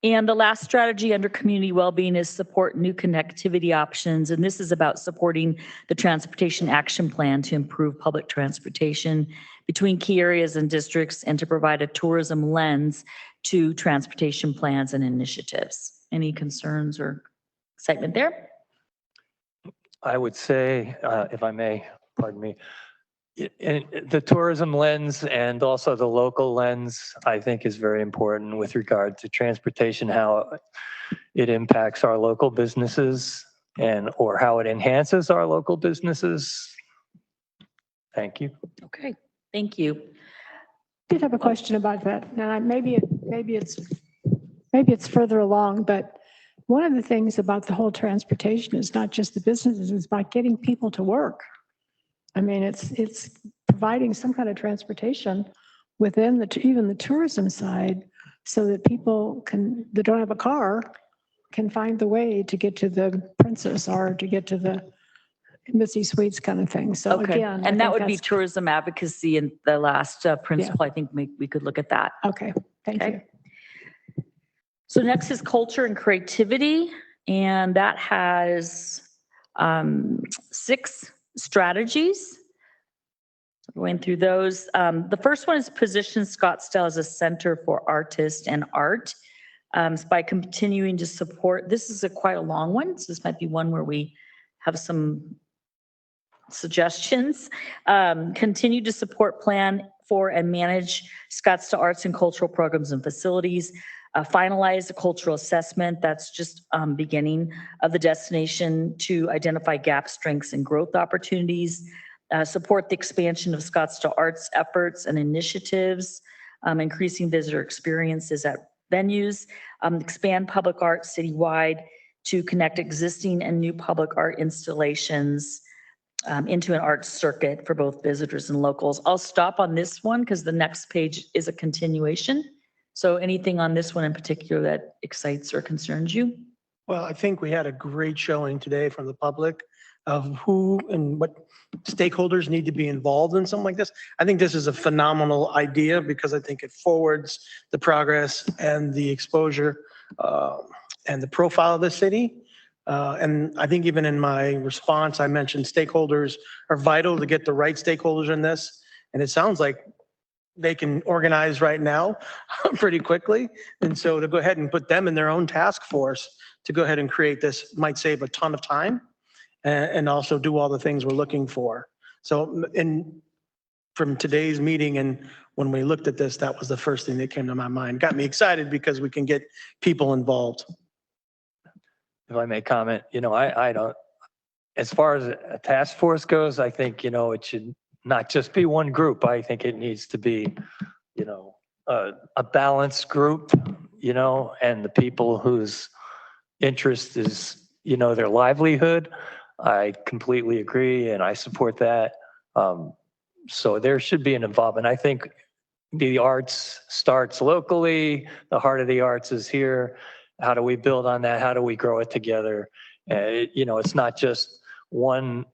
And the last strategy under community well-being is support new connectivity options. And this is about supporting the Transportation Action Plan to improve public transportation between key areas and districts and to provide a tourism lens to transportation plans and initiatives. Any concerns or excitement there? I would say, if I may, pardon me, the tourism lens and also the local lens, I think, is very important with regard to transportation, how it impacts our local businesses or how it enhances our local businesses. Thank you. Okay, thank you. I did have a question about that. Now, maybe it's further along, but one of the things about the whole transportation is not just the businesses, it's about getting people to work. I mean, it's providing some kind of transportation within even the tourism side, so that people that don't have a car can find the way to get to the Princess or to get to the Missy Suites kind of thing. So Okay, again, and that would be tourism advocacy in the last principle. I think we could look at that. Okay, thank you. So next is culture and creativity, and that has 6 strategies. Going through those. The first one is position Scottsdale as a center for artists and art. By continuing to support, this is quite a long one, so this might be one where we have some suggestions. Continue to support, plan for, and manage Scottsdale arts and cultural programs and facilities. Finalize the cultural assessment, that's just beginning of the destination to identify gaps, strengths, and growth opportunities. Support the expansion of Scottsdale arts efforts and initiatives, increasing visitor experiences at venues, expand public art citywide to connect existing and new public art installations into an art circuit for both visitors and locals. I'll stop on this one because the next page is a continuation. So anything on this one in particular that excites or concerns you? Well, I think we had a great showing today from the public of who and what stakeholders need to be involved in something like this. I think this is a phenomenal idea because I think it forwards the progress and the exposure and the profile of the city. And I think even in my response, I mentioned stakeholders are vital to get the right stakeholders in this. And it sounds like they can organize right now pretty quickly. And so to go ahead and put them in their own task force to go ahead and create this might save a ton of time and also do all the things we're looking for. So, and from today's meeting and when we looked at this, that was the first thing that came to my mind. Got me excited because we can get people involved. If I may comment, I don't, as far as a task force goes, I think, it should not just be one group. I think it needs to be, a balanced group, and the people whose interest is, their livelihood. I completely agree and I support that. So there should be an involvement. I think the arts starts locally. The heart of the arts is here. How do we build on that? How do we grow it together? It's not just one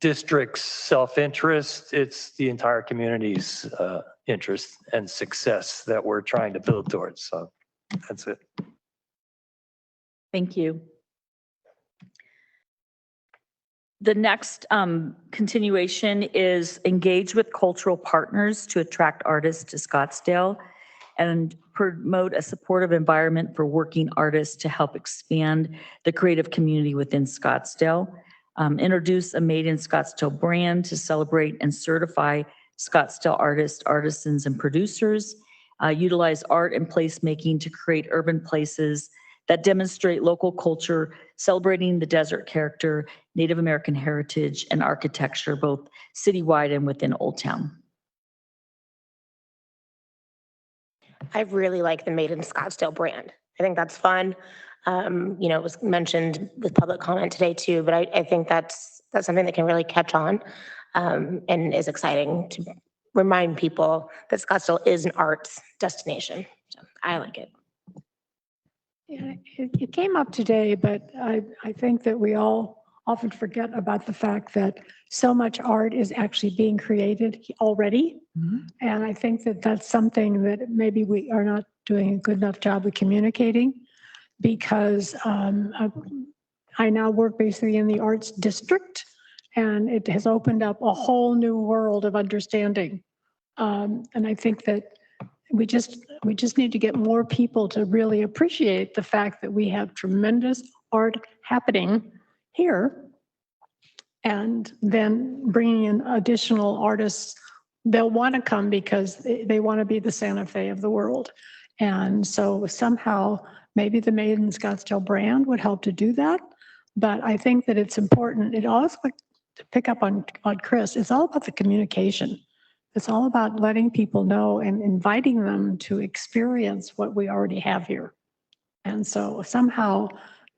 district's self-interest. It's the entire community's interest and success that we're trying to build towards. So that's it. Thank you. The next continuation is engage with cultural partners to attract artists to Scottsdale and promote a supportive environment for working artists to help expand the creative community within Scottsdale. Introduce a Made in Scottsdale brand to celebrate and certify Scottsdale artists, artisans, and producers. Utilize art and placemaking to create urban places that demonstrate local culture, celebrating the desert character, Native American heritage, and architecture, both citywide and within Old Town. I really like the Made in Scottsdale brand. I think that's fun. It was mentioned with public comment today too, but I think that's something that can really catch on and is exciting to remind people that Scottsdale is an arts destination. So I like it. Yeah, it came up today, but I think that we all often forget about the fact that so much art is actually being created already. And I think that that's something that maybe we are not doing a good enough job of communicating, because I now work basically in the arts district, and it has opened up a whole new world of understanding. And I think that we just need to get more people to really appreciate the fact that we have tremendous art happening here, and then bringing in additional artists. They'll want to come because they want to be the Santa Fe of the world. And so somehow maybe the Made in Scottsdale brand would help to do that. But I think that it's important. It also, to pick up on Chris, it's all about the communication. It's all about letting people know and inviting them to experience what we already have here. And so somehow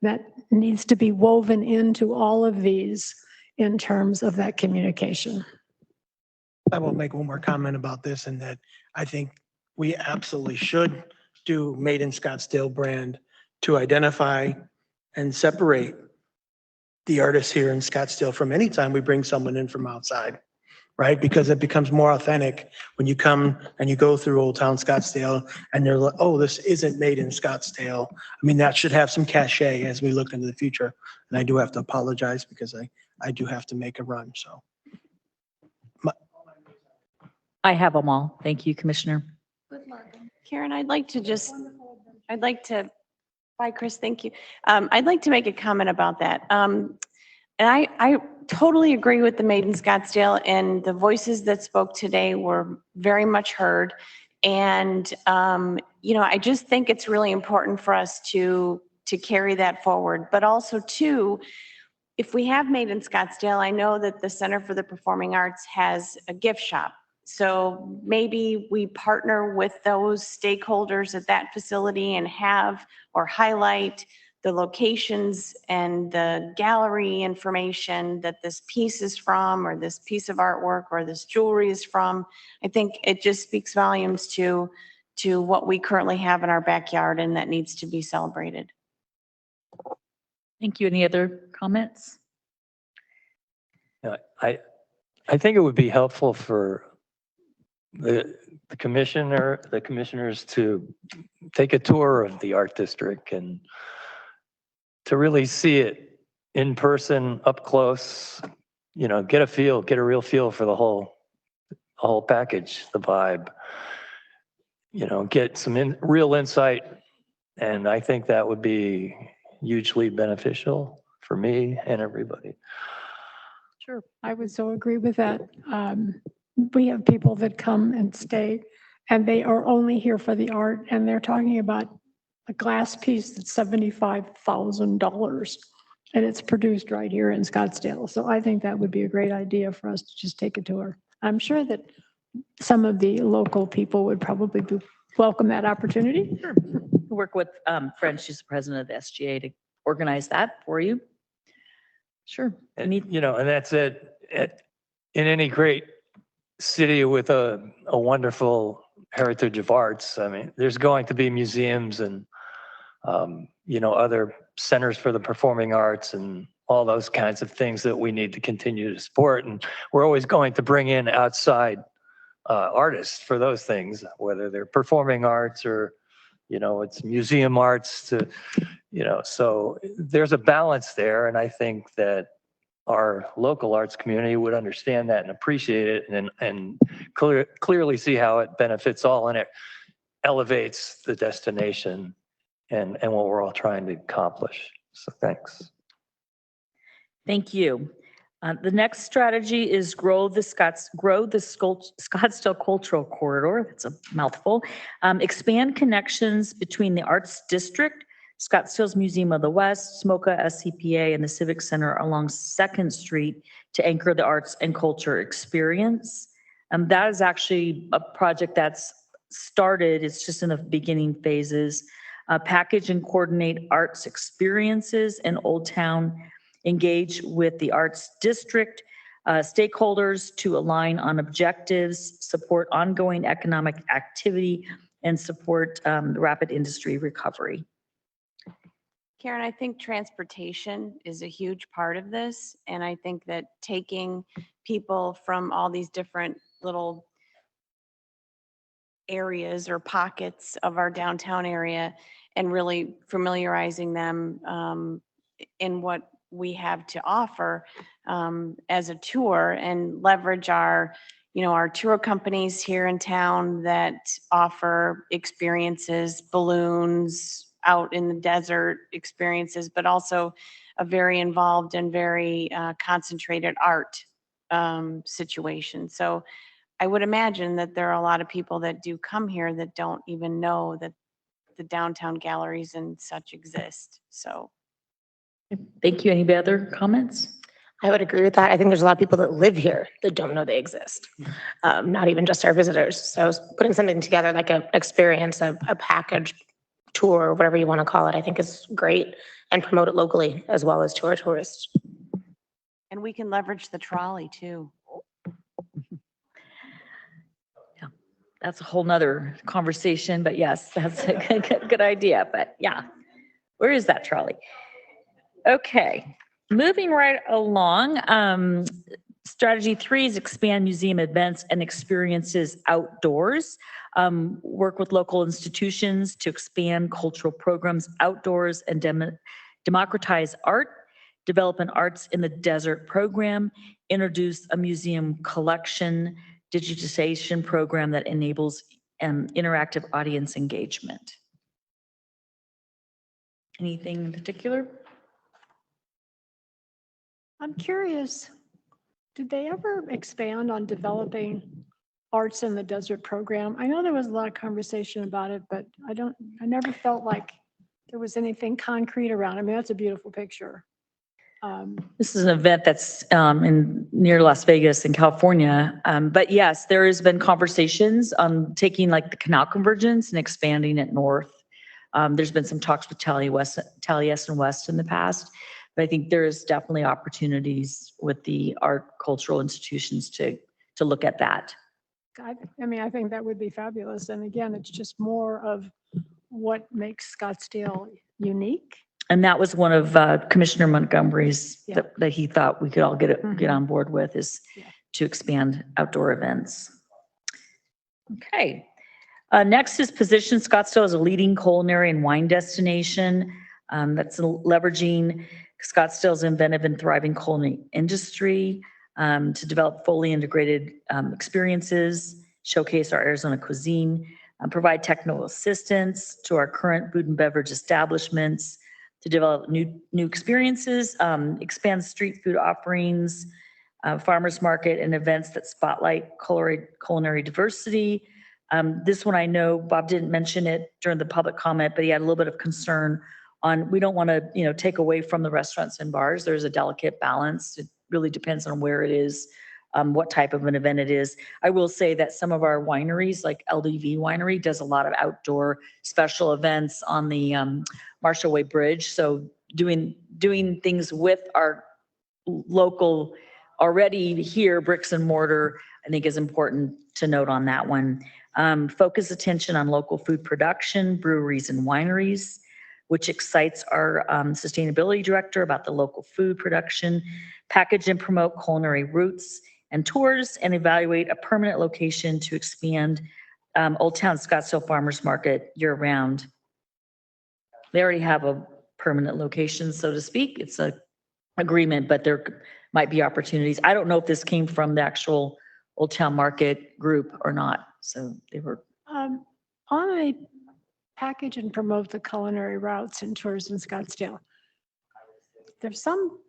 that needs to be woven into all of these in terms of that communication. I will make one more comment about this, and that I think we absolutely should do Made in Scottsdale brand to identify and separate the artists here in Scottsdale from any time we bring someone in from outside, right? Because it becomes more authentic when you come and you go through Old Town Scottsdale and you're like, oh, this isn't Made in Scottsdale. I mean, that should have some cachet as we look into the future. And I do have to apologize because I do have to make a run, so. I have them all. Thank you, Commissioner. Karen, bye, Chris, thank you. I'd like to make a comment about that. And I totally agree with the Made in Scottsdale, and the voices that spoke today were very much heard. And, I just think it's really important for us to carry that forward. But also too, if we have Made in Scottsdale, I know that the Center for the Performing Arts has a gift shop. So maybe we partner with those stakeholders at that facility and have or highlight the locations and the gallery information that this piece is from, or this piece of artwork, or this jewelry is from. I think it just speaks volumes to what we currently have in our backyard, and that needs to be celebrated. Thank you. Any other comments? I think it would be helpful for the commissioners to take a tour of the art district and to really see it in person, up close, get a real feel for the whole package, the vibe, get some real insight. And I think that would be hugely beneficial for me and everybody. Sure, I would so agree with that. We have people that come and stay, and they are only here for the art, and they're talking about a glass piece that's $75,000, and it's produced right here in Scottsdale. So I think that would be a great idea for us to just take a tour. I'm sure that some of the local people would probably welcome that opportunity. Work with French, she's the president of the SGA, to organize that for you. Sure. And, and that's it. In any great city with a wonderful heritage of arts, I mean, there's going to be museums and, other centers for the performing arts and all those kinds of things that we need to continue to support. And we're always going to bring in outside artists for those things, whether they're performing arts or, it's museum arts to, so there's a balance there. And I think that our local arts community would understand that and appreciate it and clearly see how it benefits all, and it elevates the destination and what we're all trying to accomplish. So thanks. Thank you. The next strategy is grow the Scottsdale Cultural Corridor. That's a mouthful. Expand connections between the Arts District, Scottsdale's Museum of the West, SMOCA, SCPA, and the Civic Center along 2nd Street to anchor the arts and culture experience. That is actually a project that's started. It's just in the beginning phases. Package and coordinate arts experiences in Old Town. Engage with the Arts District stakeholders to align on objectives, support ongoing economic activity, and support the rapid industry recovery. Karen, I think transportation is a huge part of this. And I think that taking people from all these different little areas or pockets of our downtown area and really familiarizing them in what we have to offer as a tour, and leverage our tour companies here in town that offer experiences, balloons, out in the desert experiences, but also a very involved and very concentrated art situation. So I would imagine that there are a lot of people that do come here that don't even know that the downtown galleries and such exist. So. Thank you. Any other comments? I would agree with that. I think there's a lot of people that live here that don't know they exist, not even just our visitors. So putting something together like an experience, a package tour, whatever you want to call it, I think is great, and promote it locally as well as to our tourists. And we can leverage the trolley too. Yeah, that's a whole nother conversation, but yes, that's a good idea. But yeah, where is that trolley? Okay, moving right along. Strategy 3 is expand museum events and experiences outdoors. Work with local institutions to expand cultural programs outdoors and democratize art. Develop an Arts in the Desert program. Introduce a museum collection digitization program that enables interactive audience engagement. Anything in particular? I'm curious, did they ever expand on developing Arts in the Desert program? I know there was a lot of conversation about it, but I never felt like there was anything concrete around it. I mean, that's a beautiful picture. This is an event that's near Las Vegas in California. But yes, there has been conversations on taking like the canal convergence and expanding it north. There's been some talks with Taliesin West in the past. But I think there is definitely opportunities with the art cultural institutions to look at that. I mean, I think that would be fabulous. And again, it's just more of what makes Scottsdale unique. And that was one of Commissioner Montgomery's Yeah. that he thought we could all get on board with, is to expand outdoor events. Okay. Next is position Scottsdale as a leading culinary and wine destination. That's leveraging Scottsdale's inventive and thriving culinary industry to develop fully integrated experiences, showcase our Arizona cuisine, provide technical assistance to our current food and beverage establishments to develop new experiences, expand street food offerings, farmers market and events that spotlight culinary diversity. This one, I know Bob didn't mention it during the public comment, but he had a little bit of concern on, we don't want to, take away from the restaurants and bars. There's a delicate balance. It really depends on where it is, what type of an event it is. I will say that some of our wineries, like LDV Winery, does a lot of outdoor special events on the Marshall Way Bridge. So doing things with our local, already here, bricks and mortar, I think is important to note on that one. Focus attention on local food production, breweries and wineries, which excites our sustainability director about the local food production. Package and promote culinary routes and tours, and evaluate a permanent location to expand Old Town Scottsdale Farmers Market year-round. They already have a permanent location, so to speak. It's a agreement, but there might be opportunities. I don't know if this came from the actual Old Town Market group or not. So they were. On a package and promote the culinary routes and tours in Scottsdale. There's some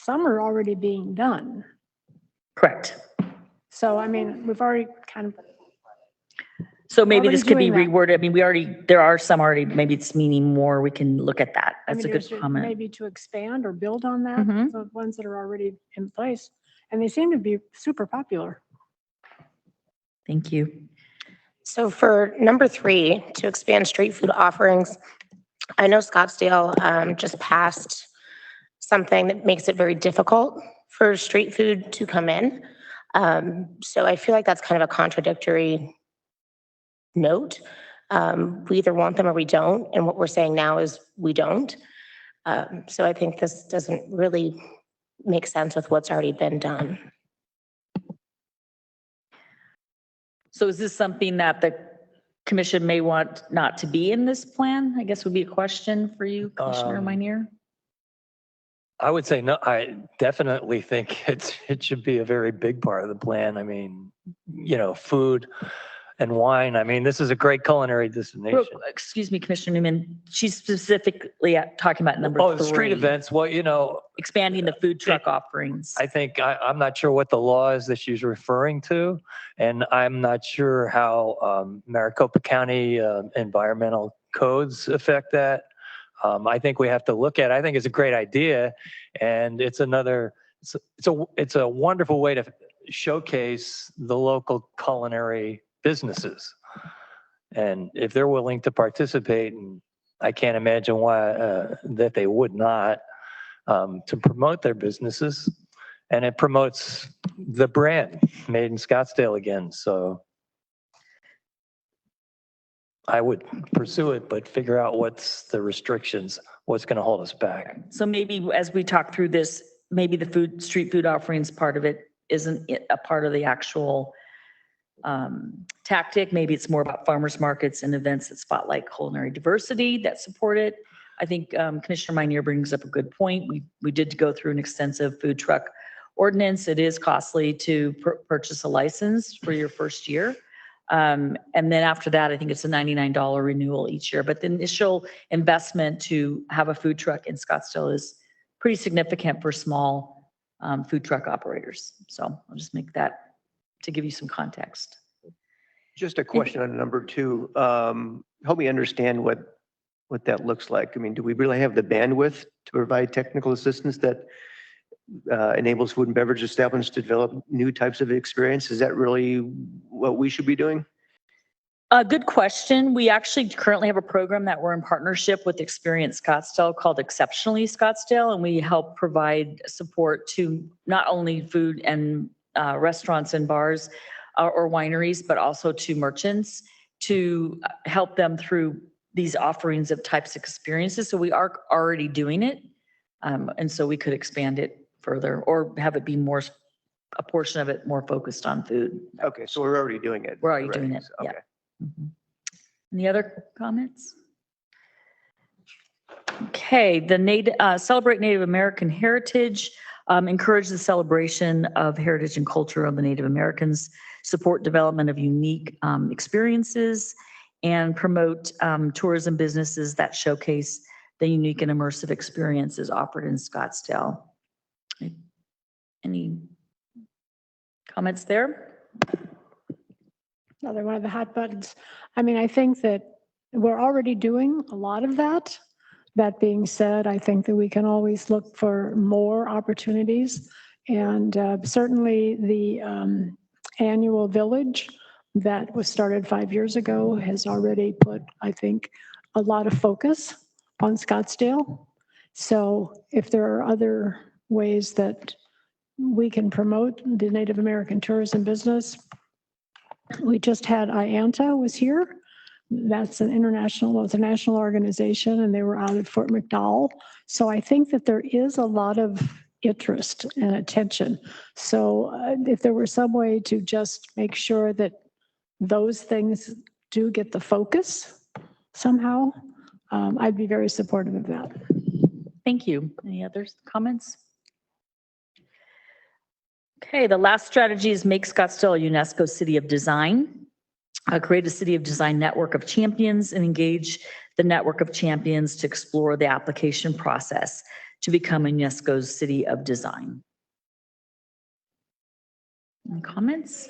are already being done. Correct. So, I mean, we've already kind of, So maybe this Already could be doing that. reworded. I mean, there are some already, maybe it's meaning more. We can look at that. I That's mean, a good there's comment. maybe to expand or build on that, Mhm. the ones that are already in place. And they seem to be super popular. Thank you. So for number 3, to expand street food offerings, I know Scottsdale just passed something that makes it very difficult for street food to come in. So I feel like that's kind of a contradictory note. We either want them or we don't, and what we're saying now is we don't. So I think this doesn't really make sense with what's already been done. So is this something that the commission may want not to be in this plan? I guess would be a question for you, Commissioner Minier. I would say no, I definitely think it should be a very big part of the plan. I mean, food and wine. I mean, this is a great culinary destination. Excuse me, Commissioner Newman. She's specifically talking about number 3. The street events. Well, Expanding the food truck offerings. I think I'm not sure what the law is that she's referring to, and I'm not sure how Maricopa County environmental codes affect that. I think we have to look at it. I think it's a great idea, and it's a wonderful way to showcase the local culinary businesses. And if they're willing to participate, and I can't imagine why that they would not, to promote their businesses, and it promotes the brand Made in Scottsdale again. So I would pursue it, but figure out what's the restrictions, what's going to hold us back. So maybe as we talk through this, maybe the street food offerings part of it isn't a part of the actual tactic. Maybe it's more about farmers markets and events that spotlight culinary diversity that support it. I think Commissioner Minier brings up a good point. We did go through an extensive food truck ordinance. It is costly to purchase a license for your first year. And then after that, I think it's a $99 renewal each year. But the initial investment to have a food truck in Scottsdale is pretty significant for small food truck operators. So I'll just make that to give you some context. Just a question on number 2. Help me understand what that looks like. I mean, do we really have the bandwidth to provide technical assistance that enables food and beverage establishments to develop new types of experience? Is that really what we should be doing? Good question. We actually currently have a program that we're in partnership with Experience Scottsdale called Exceptionally Scottsdale, and we help provide support to not only food and restaurants and bars or wineries, but also to merchants to help them through these offerings of types of experiences. So we are already doing it. And so we could expand it further or have it be a portion of it more focused on food. Okay, so we're already doing it. We're already doing it, yeah. Okay. Any other comments? Okay, celebrate Native American heritage, encourage the celebration of heritage and culture of the Native Americans, support development of unique experiences, and promote tourism businesses that showcase the unique and immersive experiences offered in Scottsdale. Any comments there? Another one of the hot buttons. I mean, I think that we're already doing a lot of that. That being said, I think that we can always look for more opportunities. And certainly the annual village that was started 5 years ago has already put, I think, a lot of focus on Scottsdale. So if there are other ways that we can promote the Native American tourism business, we just had IANTA was here. That's an international, well, it's a national organization, and they were out at Fort McDowell. So I think that there is a lot of interest and attention. So if there were some way to just make sure that those things do get the focus somehow, I'd be very supportive of that. Thank you. Any other comments? Okay, the last strategy is make Scottsdale a UNESCO City of Design. Create a City of Design network of champions and engage the network of champions to explore the application process to become UNESCO's City of Design. Any comments?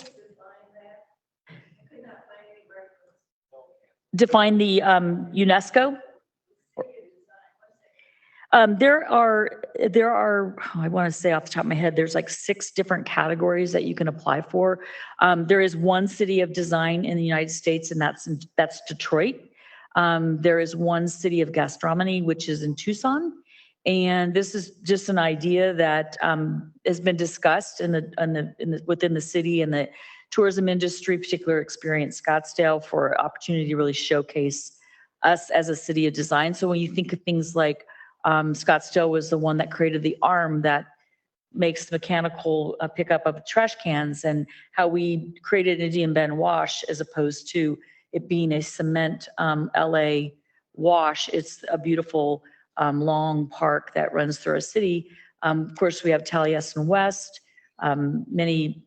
Define the UNESCO? There are, I want to say off the top of my head, there's like 6 different categories that you can apply for. There is one City of Design in the United States, and that's Detroit. There is one City of Gastronomy, which is in Tucson. And this is just an idea that has been discussed within the city and the tourism industry, particular experience Scottsdale, for opportunity to really showcase us as a City of Design. So when you think of things like Scottsdale was the one that created the arm that makes mechanical pickup of trash cans, and how we created Indian Bend Wash as opposed to it being a cement LA wash. It's a beautiful long park that runs through our city. Of course, we have Taliesin West, many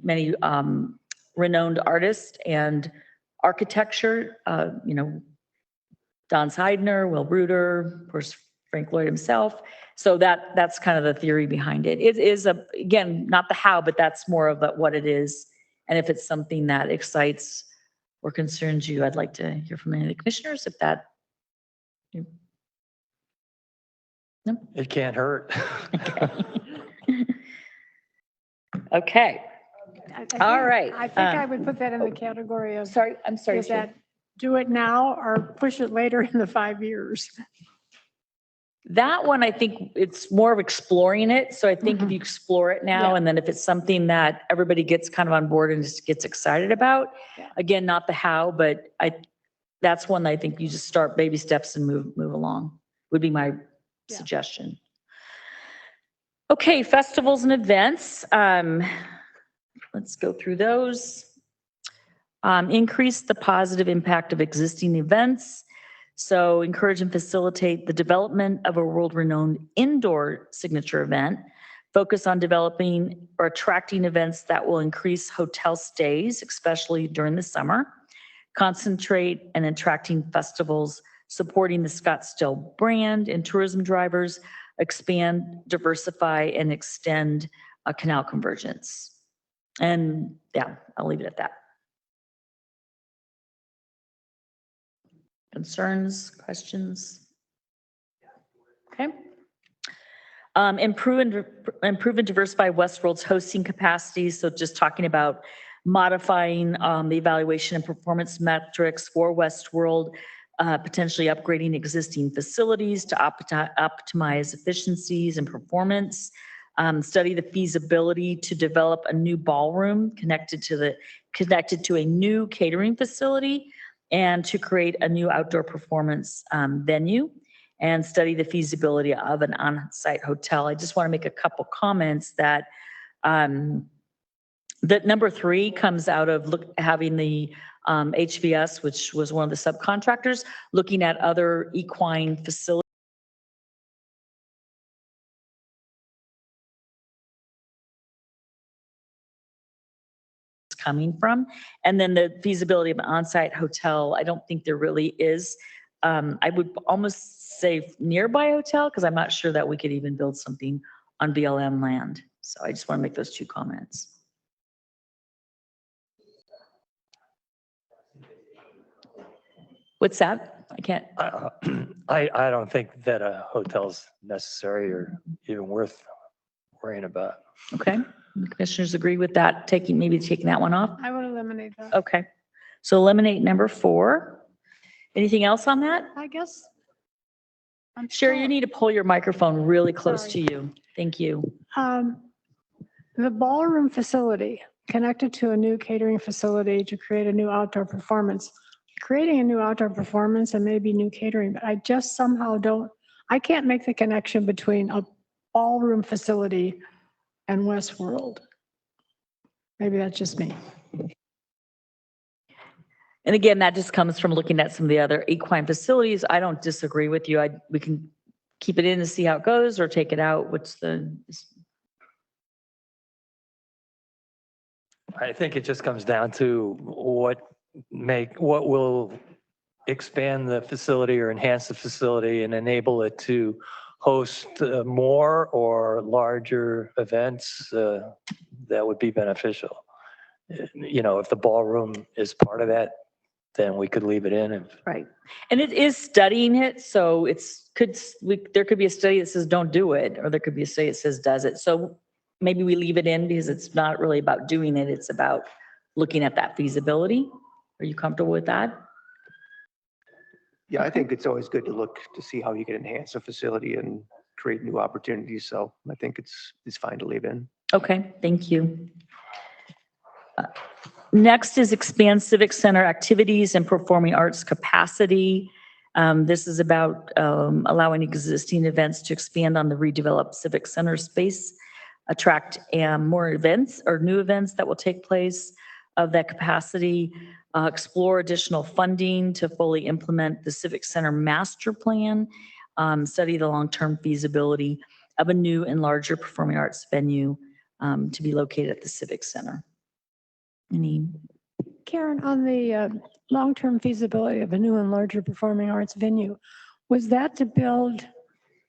renowned artists and architecture, Don Seidner, Will Bruder, of course, Frank Lloyd himself. So that's kind of the theory behind it. It is, again, not the how, but that's more of what it is. And if it's something that excites or concerns you, I'd like to hear from any of the commissioners if that. No? It can't hurt. Okay. All right. I think I would put that in the category of, Sorry, I'm sorry. is that do it now or push it later in the 5 years? That one, I think it's more of exploring it. So I think if you explore it now, Yeah. and then if it's something that everybody gets kind of on board and just gets excited about, again, not the how, but that's one that I think you just start baby steps and move along, would be my suggestion. Okay, festivals and events. Let's go through those. Increase the positive impact of existing events. So encourage and facilitate the development of a world-renowned indoor signature event. Focus on developing or attracting events that will increase hotel stays, especially during the summer. Concentrate and attracting festivals, supporting the Scottsdale brand and tourism drivers. Expand, diversify, and extend canal convergence. And yeah, I'll leave it at that. Concerns, questions? Okay. Improve and diversify Westworld's hosting capacity. So just talking about modifying the evaluation and performance metrics for Westworld, potentially upgrading existing facilities to optimize efficiencies and performance. Study the feasibility to develop a new ballroom connected to a new catering facility, and to create a new outdoor performance venue, and study the feasibility of an on-site hotel. I just want to make a couple comments that that number 3 comes out of having the HVS, which was one of the subcontractors, looking at other equine facilities coming from. And then the feasibility of an on-site hotel, I don't think there really is I would almost say nearby hotel, because I'm not sure that we could even build something on BLM land. So I just want to make those two comments. What's that? I can't. I don't think that a hotel's necessary or even worth worrying about. Okay. The commissioners agree with that, maybe taking that one off? I would eliminate that. Okay. So eliminate number 4. Anything else on that? I guess. I'm Sherry, you still- need to pull your microphone really close to Sorry. you. Thank you. The ballroom facility connected to a new catering facility to create a new outdoor performance. Creating a new outdoor performance and maybe new catering, but I just somehow I can't make the connection between a ballroom facility and Westworld. Maybe that's just me. And again, that just comes from looking at some of the other equine facilities. I don't disagree with you. We can keep it in and see how it goes or take it out. I think it just comes down to what will expand the facility or enhance the facility and enable it to host more or larger events that would be beneficial. You know, if the ballroom is part of that, then we could leave it in. Right. And it is studying it. So there could be a study that says don't do it, or there could be a study that says does it. So maybe we leave it in because it's not really about doing it. It's about looking at that feasibility. Are you comfortable with that? Yeah, I think it's always good to look to see how you can enhance a facility and create new opportunities. So I think it's fine to leave in. Okay, thank you. Next is expand civic center activities and performing arts capacity. This is about allowing existing events to expand on the redeveloped civic center space, attract more events or new events that will take place of that capacity, explore additional funding to fully implement the civic center master plan, study the long-term feasibility of a new and larger performing arts venue to be located at the civic center. Karen, on the long-term feasibility of a new and larger performing arts venue, was that to build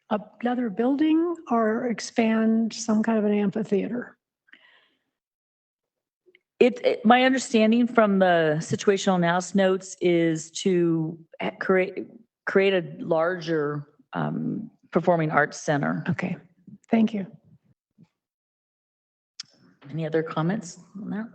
another building or expand some kind of an amphitheater? My understanding from the situational analysis notes is to create a larger performing arts center. Okay, thank you. Any other comments on that?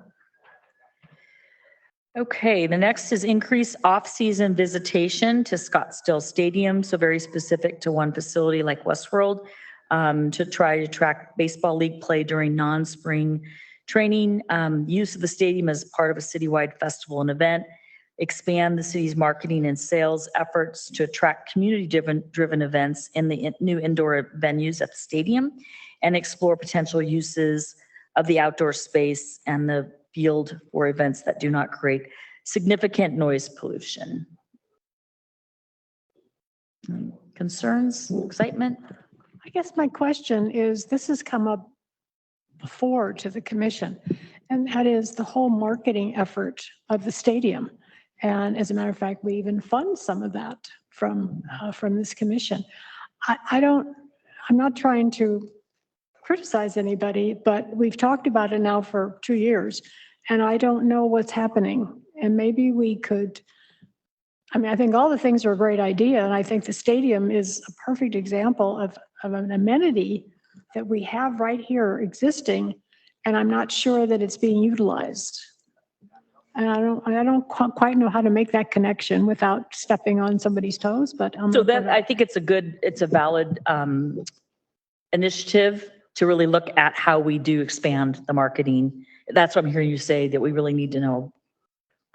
Okay, the next is increase off-season visitation to Scottsdale Stadium, so very specific to one facility like Westworld, to try to attract baseball league play during non-spring training, use of the stadium as part of a citywide festival and event, expand the city's marketing and sales efforts to attract community-driven events in the new indoor venues at the stadium, and explore potential uses of the outdoor space and the field for events that do not create significant noise pollution. Concerns, excitement? I guess my question is, this has come up before to the commission, and that is the whole marketing effort of the stadium. And as a matter of fact, we even fund some of that from this commission. I'm not trying to criticize anybody, but we've talked about it now for 2 years, and I don't know what's happening. And maybe we could, I think all the things are a great idea, and I think the stadium is a perfect example of an amenity that we have right here existing, and I'm not sure that it's being utilized. And I don't quite know how to make that connection without stepping on somebody's toes, but I'm. So that, I think it's a valid initiative to really look at how we do expand the marketing. That's what I'm hearing you say, that we really need to know,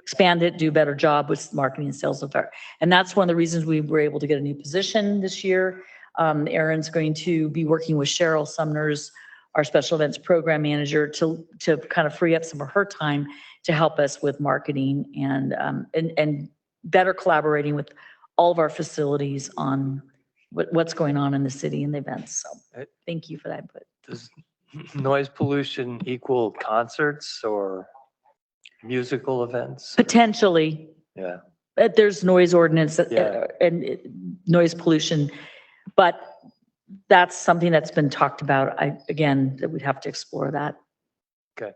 expand it, do a better job with marketing and sales of that. And that's one of the reasons we were able to get a new position this year. Erin's going to be working with Cheryl Sumners, our special events program manager, to kind of free up some of her time to help us with marketing and better collaborating with all of our facilities on what's going on in the city and the events. So thank you for that input. Does noise pollution equal concerts or musical events? Potentially. Yeah. There's noise ordinance Yeah. and noise pollution, but that's something that's been talked about. Again, that we'd have to explore that. Okay.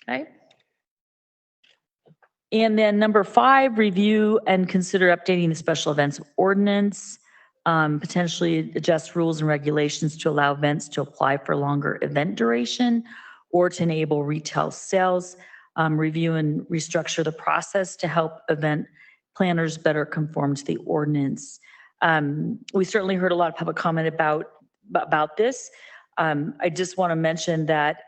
Okay. And then number 5, review and consider updating the special events ordinance, potentially adjust rules and regulations to allow events to apply for longer event duration or to enable retail sales, review and restructure the process to help event planners better conform to the ordinance. We certainly heard a lot of public comment about this. I just want to mention that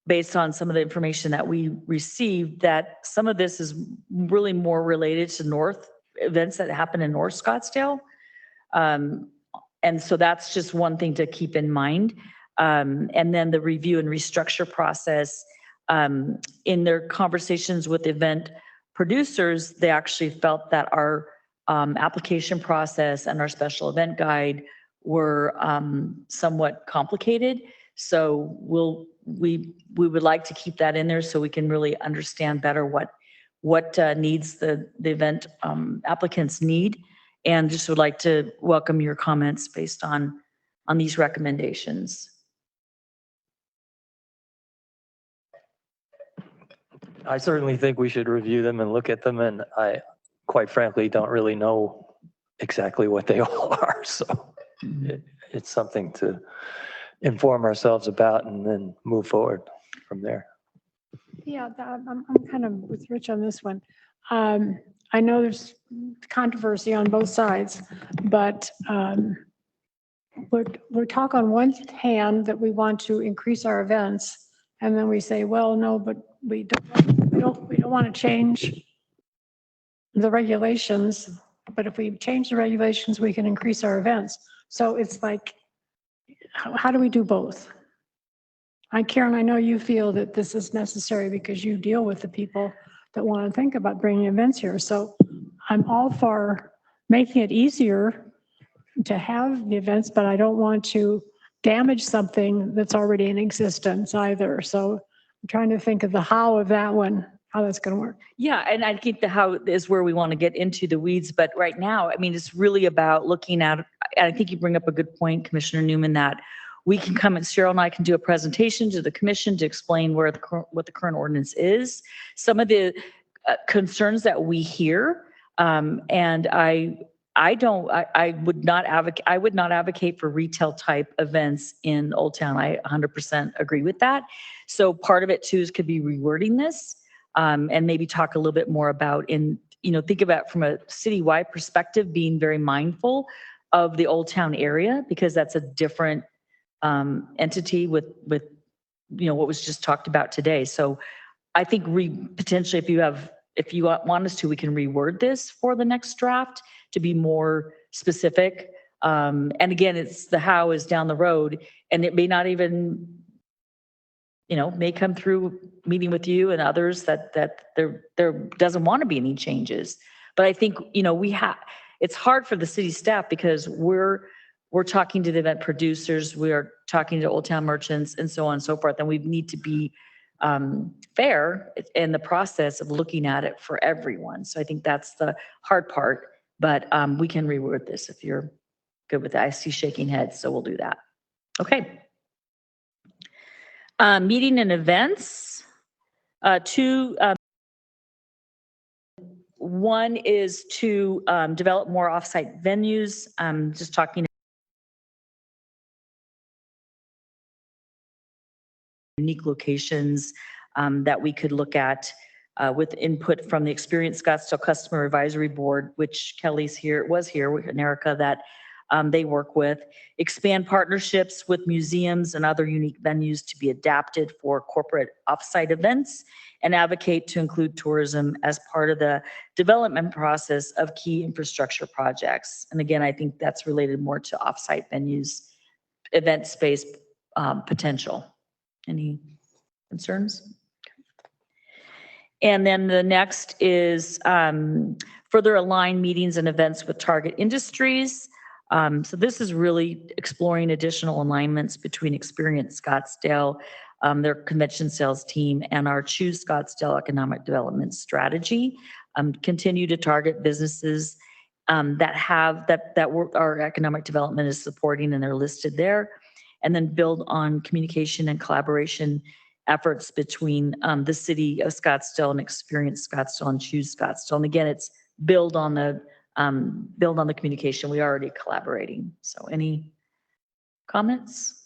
based on some of the information that we received, that some of this is really more related to North events that happen in North Scottsdale. And so that's just one thing to keep in mind. And then the review and restructure process, in their conversations with event producers, they actually felt that our application process and our special event guide were somewhat complicated. So we would like to keep that in there so we can really understand better what needs the event applicants need. And just would like to welcome your comments based on these recommendations. I certainly think we should review them and look at them, and I quite frankly don't really know exactly what they all are. So it's something to inform ourselves about and then move forward from there. Yeah, I'm kind of with Rich on this one. I know there's controversy on both sides, but we're talk on one hand that we want to increase our events, and then we say, well, no, but we don't want to change the regulations. But if we change the regulations, we can increase our events. So it's like, how do we do both? Karen, I know you feel that this is necessary because you deal with the people that want to think about bringing events here. So I'm all for making it easier to have the events, but I don't want to damage something that's already in existence either. So I'm trying to think of the how of that one, how that's going to work. Yeah, and I think the how is where we want to get into the weeds. But right now, I mean, it's really about looking at, and I think you bring up a good point, Commissioner Newman, that we can come, and Cheryl and I can do a presentation to the commission to explain what the current ordinance is, some of the concerns that we hear, and I would not advocate for retail type events in Old Town. I 100% agree with that. So part of it too is could be rewording this, and maybe talk a little bit more about think about from a citywide perspective, being very mindful of the Old Town area, because that's a different entity with what was just talked about today. So I think potentially if you want us to, we can reword this for the next draft to be more specific. And again, it's the how is down the road, and it may not even, may come through meeting with you and others that there doesn't want to be any changes. But I think, it's hard for the city staff because we're talking to the event producers, we are talking to Old Town merchants and so on and so forth. And we need to be fair in the process of looking at it for everyone. So I think that's the hard part, but we can reword this if you're good with that. I see shaking heads, so we'll do that. Okay. Meeting and events. One is to develop more offsite venues. Just talking unique locations that we could look at with input from the Experience Scottsdale Customer Advisory Board, which Kelly's was here with Erica, that they work with. Expand partnerships with museums and other unique venues to be adapted for corporate offsite events, and advocate to include tourism as part of the development process of key infrastructure projects. And again, I think that's related more to offsite venues, event space potential. Any concerns? And then the next is further align meetings and events with target industries. So this is really exploring additional alignments between Experience Scottsdale, their convention sales team, and our Choose Scottsdale economic development strategy. continue to target businesses that our economic development is supporting, and they're listed there. And then build on communication and collaboration efforts between the city of Scottsdale and Experience Scottsdale and Choose Scottsdale. And again, it's build on the communication. We are already collaborating. So any comments?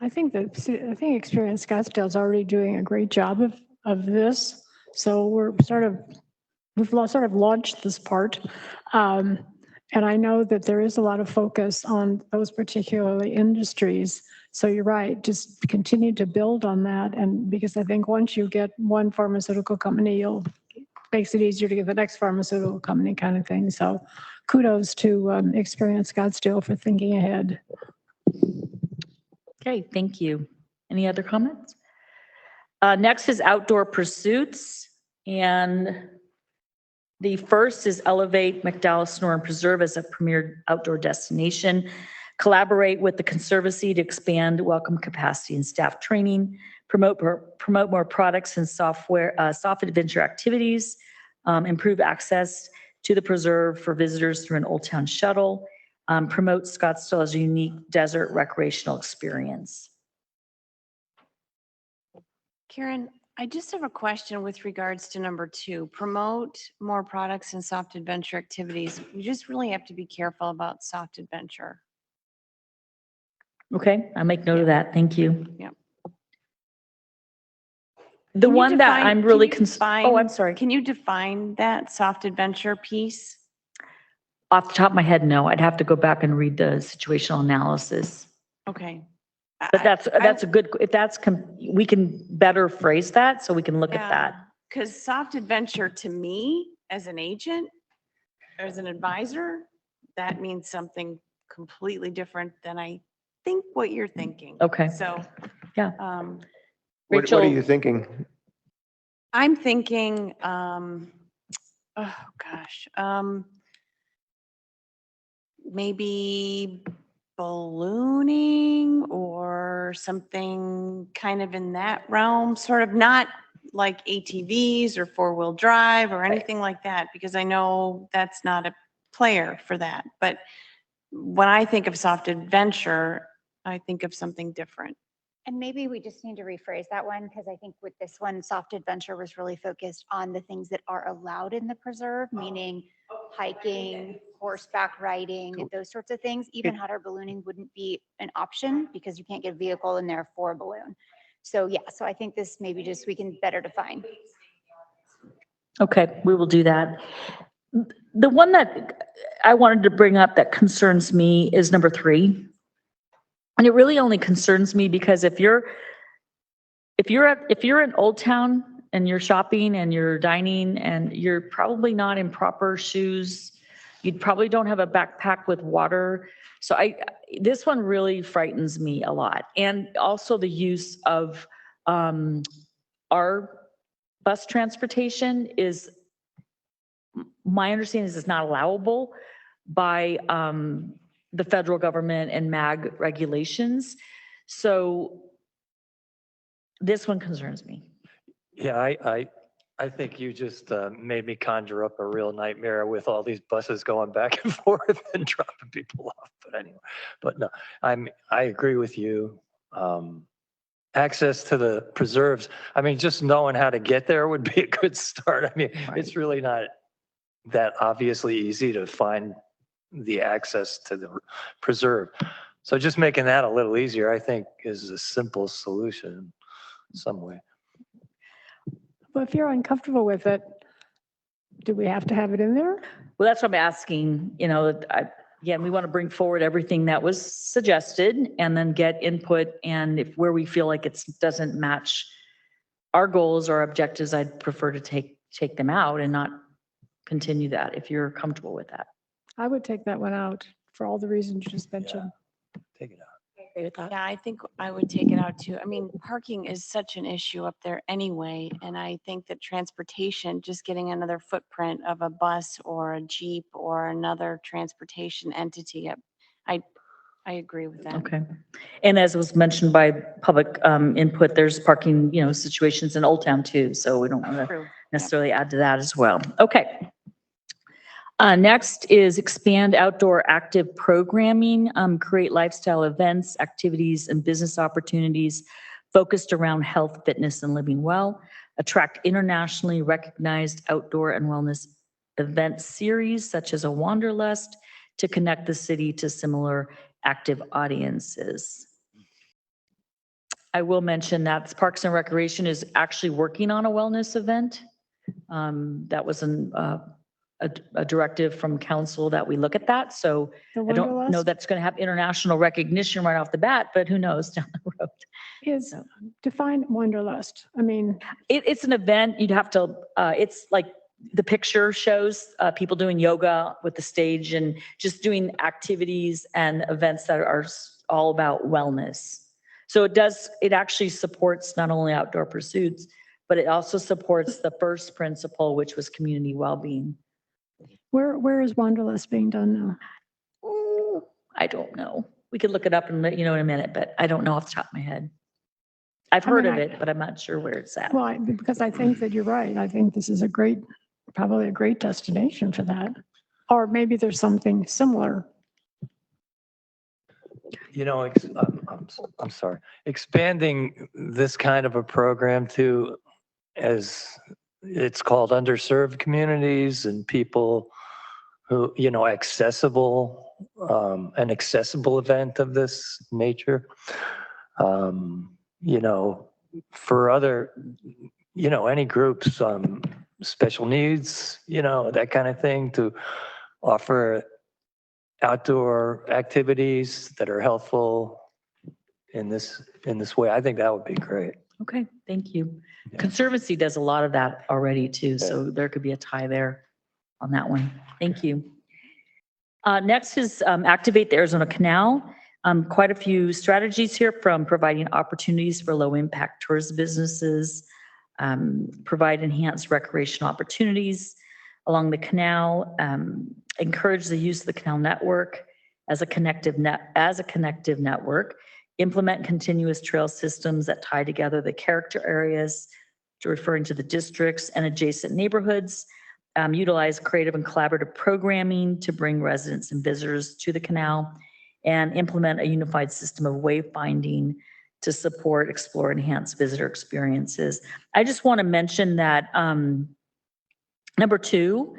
I think Experience Scottsdale is already doing a great job of this. So we've sort of launched this part. And I know that there is a lot of focus on those particularly industries. So you're right, just continue to build on that. And because I think once you get one pharmaceutical company, makes it easier to get the next pharmaceutical company kind of thing. So kudos to Experience Scottsdale for thinking ahead. Okay, thank you. Any other comments? Next is outdoor pursuits. And the first is elevate McDowell Sonoran Preserve as a premier outdoor destination. Collaborate with the Conservancy to expand welcome capacity and staff training. Promote more products and software, soft adventure activities. Improve access to the preserve for visitors through an Old Town shuttle. Promote Scottsdale as a unique desert recreational experience. Karen, I just have a question with regards to number 2, promote more products and soft adventure activities. You just really have to be careful about soft adventure. Okay, I'll make note of that. Thank you. Yep. The Can you one that define- I'm really can you concerned. Oh, I'm sorry. Can you define that soft adventure piece? Off the top of my head, no. I'd have to go back and read the situational analysis. Okay. But that's a good, if that's, we can better phrase that so we can look at that. Because soft adventure to me, as an agent, as an advisor, that means something completely different than I think what you're thinking. Okay. So. Yeah. What are Rachel- you thinking? I'm thinking, oh gosh, maybe ballooning or something kind of in that realm, sort of not like ATVs or four-wheel drive or anything like that, because I know that's not a player for that. But when I think of soft adventure, I think of something different. And maybe we just need to rephrase that one, because I think with this one, soft adventure was really focused on the things that are allowed in the preserve, meaning hiking, horseback riding, those sorts of things. Even hot air ballooning wouldn't be an option because you can't get a vehicle in there for a balloon. So yeah, so I think this maybe just we can better define. Okay, we will do that. The one that I wanted to bring up that concerns me is number 3. And it really only concerns me because if you're in Old Town and you're shopping and you're dining and you're probably not in proper shoes, you probably don't have a backpack with water. So this one really frightens me a lot. And also the use of our bus transportation is, my understanding is not allowable by the federal government and MAG regulations. So this one concerns me. Yeah, I think you just made me conjure up a real nightmare with all these buses going back and forth and dropping people off. But anyway, but no, I agree with you. Access to the preserves, I mean, just knowing how to get there would be a good start. I mean, it's really not that obviously easy to find the access to the preserve. So just making that a little easier, I think, is a simple solution in some way. Well, if you're uncomfortable with it, do we have to have it in there? Well, that's what I'm asking, again, we want to bring forward everything that was suggested and then get input. And if where we feel like it doesn't match our goals or objectives, I'd prefer to take them out and not continue that if you're comfortable with that. I would take that one out for all the reasons you just mentioned. Take it out. I agree with that. Yeah, I think I would take it out too. I mean, parking is such an issue up there anyway. And I think that transportation, just getting another footprint of a bus or a Jeep or another transportation entity, I agree with that. Okay. And as was mentioned by public input, there's parking, situations in Old Town too. So we don't want to True. necessarily add to that as well. Okay. Next is expand outdoor active programming, create lifestyle events, activities, and business opportunities focused around health, fitness, and living well. Attract internationally recognized outdoor and wellness event series such as a Wanderlust to connect the city to similar active audiences. I will mention that Parks and Recreation is actually working on a wellness event. That was a directive from council that we look at that. So The I don't know Wanderlust that's going to have international recognition right off the bat, but who knows down the road. is, define Wanderlust. I mean, It's an event. You'd have to, it's like the picture shows people doing yoga with the stage and just doing activities and events that are all about wellness. So it actually supports not only outdoor pursuits, but it also supports the first principle, which was community well-being. where is Wanderlust being done now? Ooh, I don't know. We could look it up and let you know in a minute, but I don't know off the top of my head. I've I heard mean, of it, but I'm not sure where it's at. Well, because I think that you're right. I think this is probably a great destination for that. Or maybe there's something similar. You know, I'm sorry, expanding this kind of a program to, as it's called, underserved communities and people who, you know, an accessible event of this nature. You know, for other, you know, any groups, special needs, you know, that kind of thing, to offer outdoor activities that are helpful in this way. I think that would be great. Okay, thank you. Yeah. Conservancy does a lot of that already too, so there could be a tie there on that one. Thank you. Next is activate the Arizona Canal. Quite a few strategies here, from providing opportunities for low impact tourist businesses, provide enhanced recreational opportunities along the canal, encourage the use of the canal network as a connective network, implement continuous trail systems that tie together the character areas, referring to the districts and adjacent neighborhoods, utilize creative and collaborative programming to bring residents and visitors to the canal, and implement a unified system of wayfinding to support, explore, enhance visitor experiences. I just want to mention that number 2,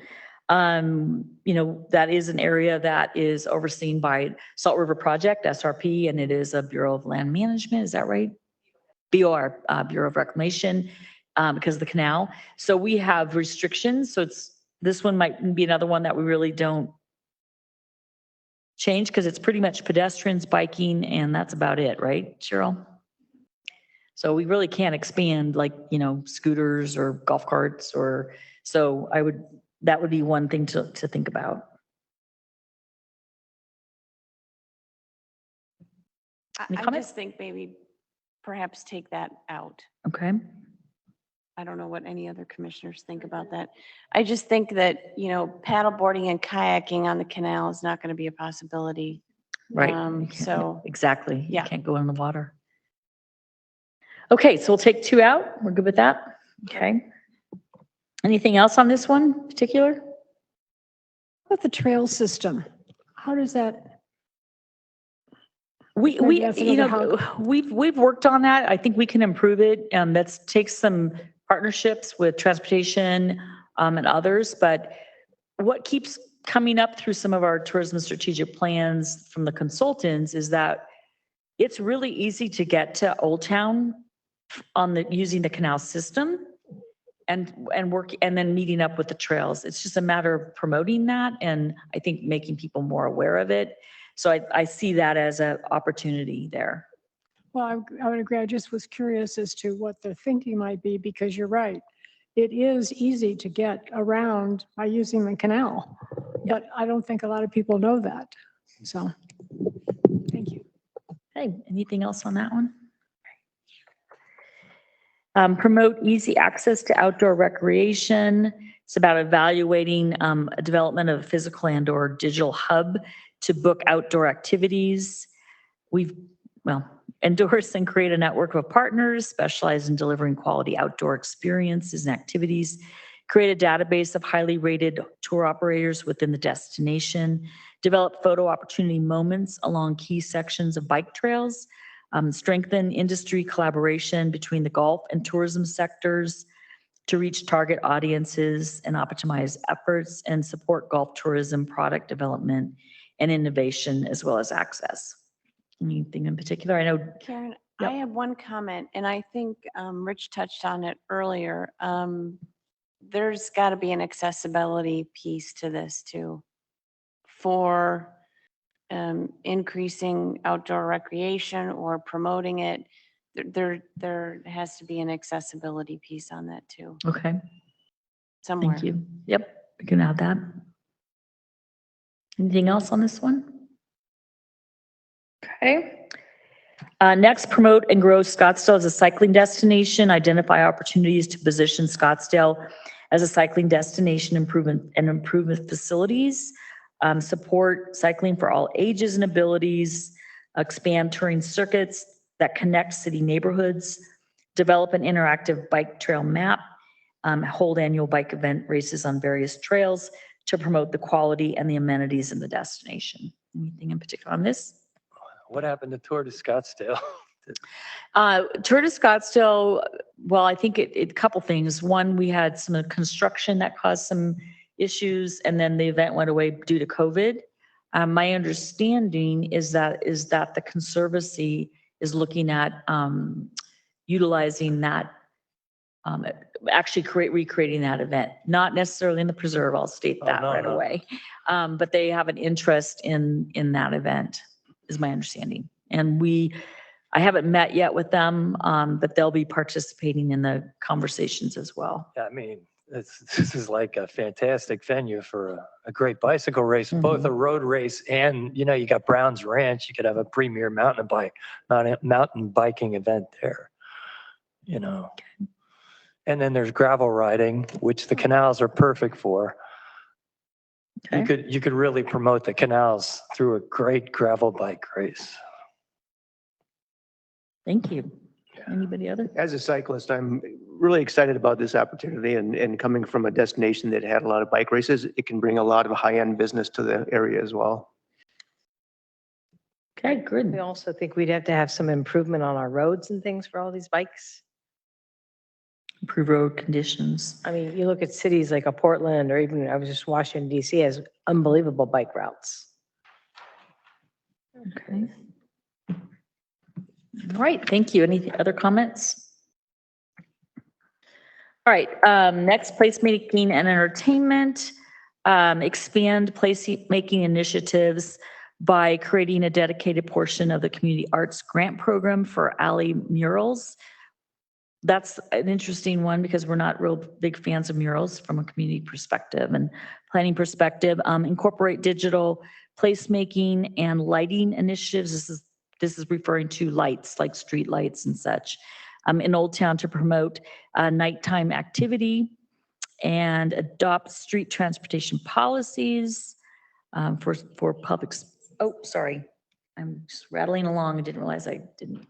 you know, that is an area that is overseen by Salt River Project, SRP, and it is a Bureau of Land Management. Is that right? BOR, Bureau of Reclamation, because of the canal. So we have restrictions. So this one might be another one that we really don't change, because it's pretty much pedestrians, biking, and that's about it, right, Cheryl? So we really can't expand, like, you know, scooters or golf carts, or, so that would be one thing to think about. Any I comments? just think maybe perhaps take that out. Okay. I don't know what any other commissioners think about that. I just think that, you know, paddle boarding and kayaking on the canal is not going to be a possibility. Right. You can't- So exactly. yeah. You can't go in the water. Okay, so we'll take 2 out. We're good with that? Okay. Anything else on this one in particular? What the trail system? How does that? We Maybe that's you another know, we've worked on that. I think we can improve it. That takes some partnerships with transportation and others. But what keeps coming up through some of our tourism strategic plans from the consultants is that it's really easy to get to Old Town using the canal system and work, and then meeting up with the trails. It's just a matter of promoting that, and I think making people more aware of it. So I see that as an opportunity there. Well, I would agree. I just was curious as to what the thinking might be, because you're right. It is easy to get around by using the canal, but I don't think a lot of people know that. So, thank you. Hey, anything else on that one? Promote easy access to outdoor recreation. It's about evaluating a development of a physical and/or digital hub to book outdoor activities. Well, endorse and create a network of partners specialized in delivering quality outdoor experiences and activities, create a database of highly rated tour operators within the destination, develop photo opportunity moments along key sections of bike trails, strengthen industry collaboration between the golf and tourism sectors to reach target audiences and optimize efforts, and support golf tourism product development and innovation as well as access. Anything in particular? I know. Karen, Yep. I have one comment, and I think Rich touched on it earlier. There's got to be an accessibility piece to this too, for increasing outdoor recreation or promoting it. There has to be an accessibility piece on that too, Okay, somewhere. thank you. Yep, we can add that. Anything else on this one? Okay. Next, promote and grow Scottsdale as a cycling destination. Identify opportunities to position Scottsdale as a cycling destination, improvement facilities. Support cycling for all ages and abilities. Expand touring circuits that connect city neighborhoods. Develop an interactive bike trail map. Hold annual bike event races on various trails to promote the quality and the amenities in the destination. Anything in particular on this? What happened to Tour de Scottsdale? Tour de Scottsdale, well, I think a couple things. One, we had some construction that caused some issues, and then the event went away due to COVID. My understanding is that the Conservancy is looking at utilizing that, actually recreating that event, not necessarily in the preserve. I'll state that no, right no. away. But they have an interest in that event, is my understanding. And I haven't met yet with them, but they'll be participating in the conversations as well. I mean, this is like a fantastic venue for a great bicycle race, both a road race and, you got Brown's Ranch. You could have a premier mountain biking event there, And then there's gravel riding, which the canals are perfect for. Okay. You could really promote the canals through a great gravel bike race. Thank you. Anybody other? As a cyclist, I'm really excited about this opportunity, and coming from a destination that had a lot of bike races, it can bring a lot of high-end business to the area as well. Okay, good. We also think we'd have to have some improvement on our roads and things for all these bikes. Improve road conditions. I mean, you look at cities like a Portland, or even I was just Washington DC, has unbelievable bike routes. Okay. All right, thank you. Any other comments? All right, next, placemaking and entertainment. Expand placemaking initiatives by creating a dedicated portion of the community arts grant program for alley murals. That's an interesting one because we're not real big fans of murals from a community perspective and planning perspective. Incorporate digital placemaking and lighting initiatives. This is referring to lights, like street lights and such, in Old Town to promote nighttime activity and adopt street transportation policies for public. Oh, sorry. I'm just rattling along. I didn't realize I didn't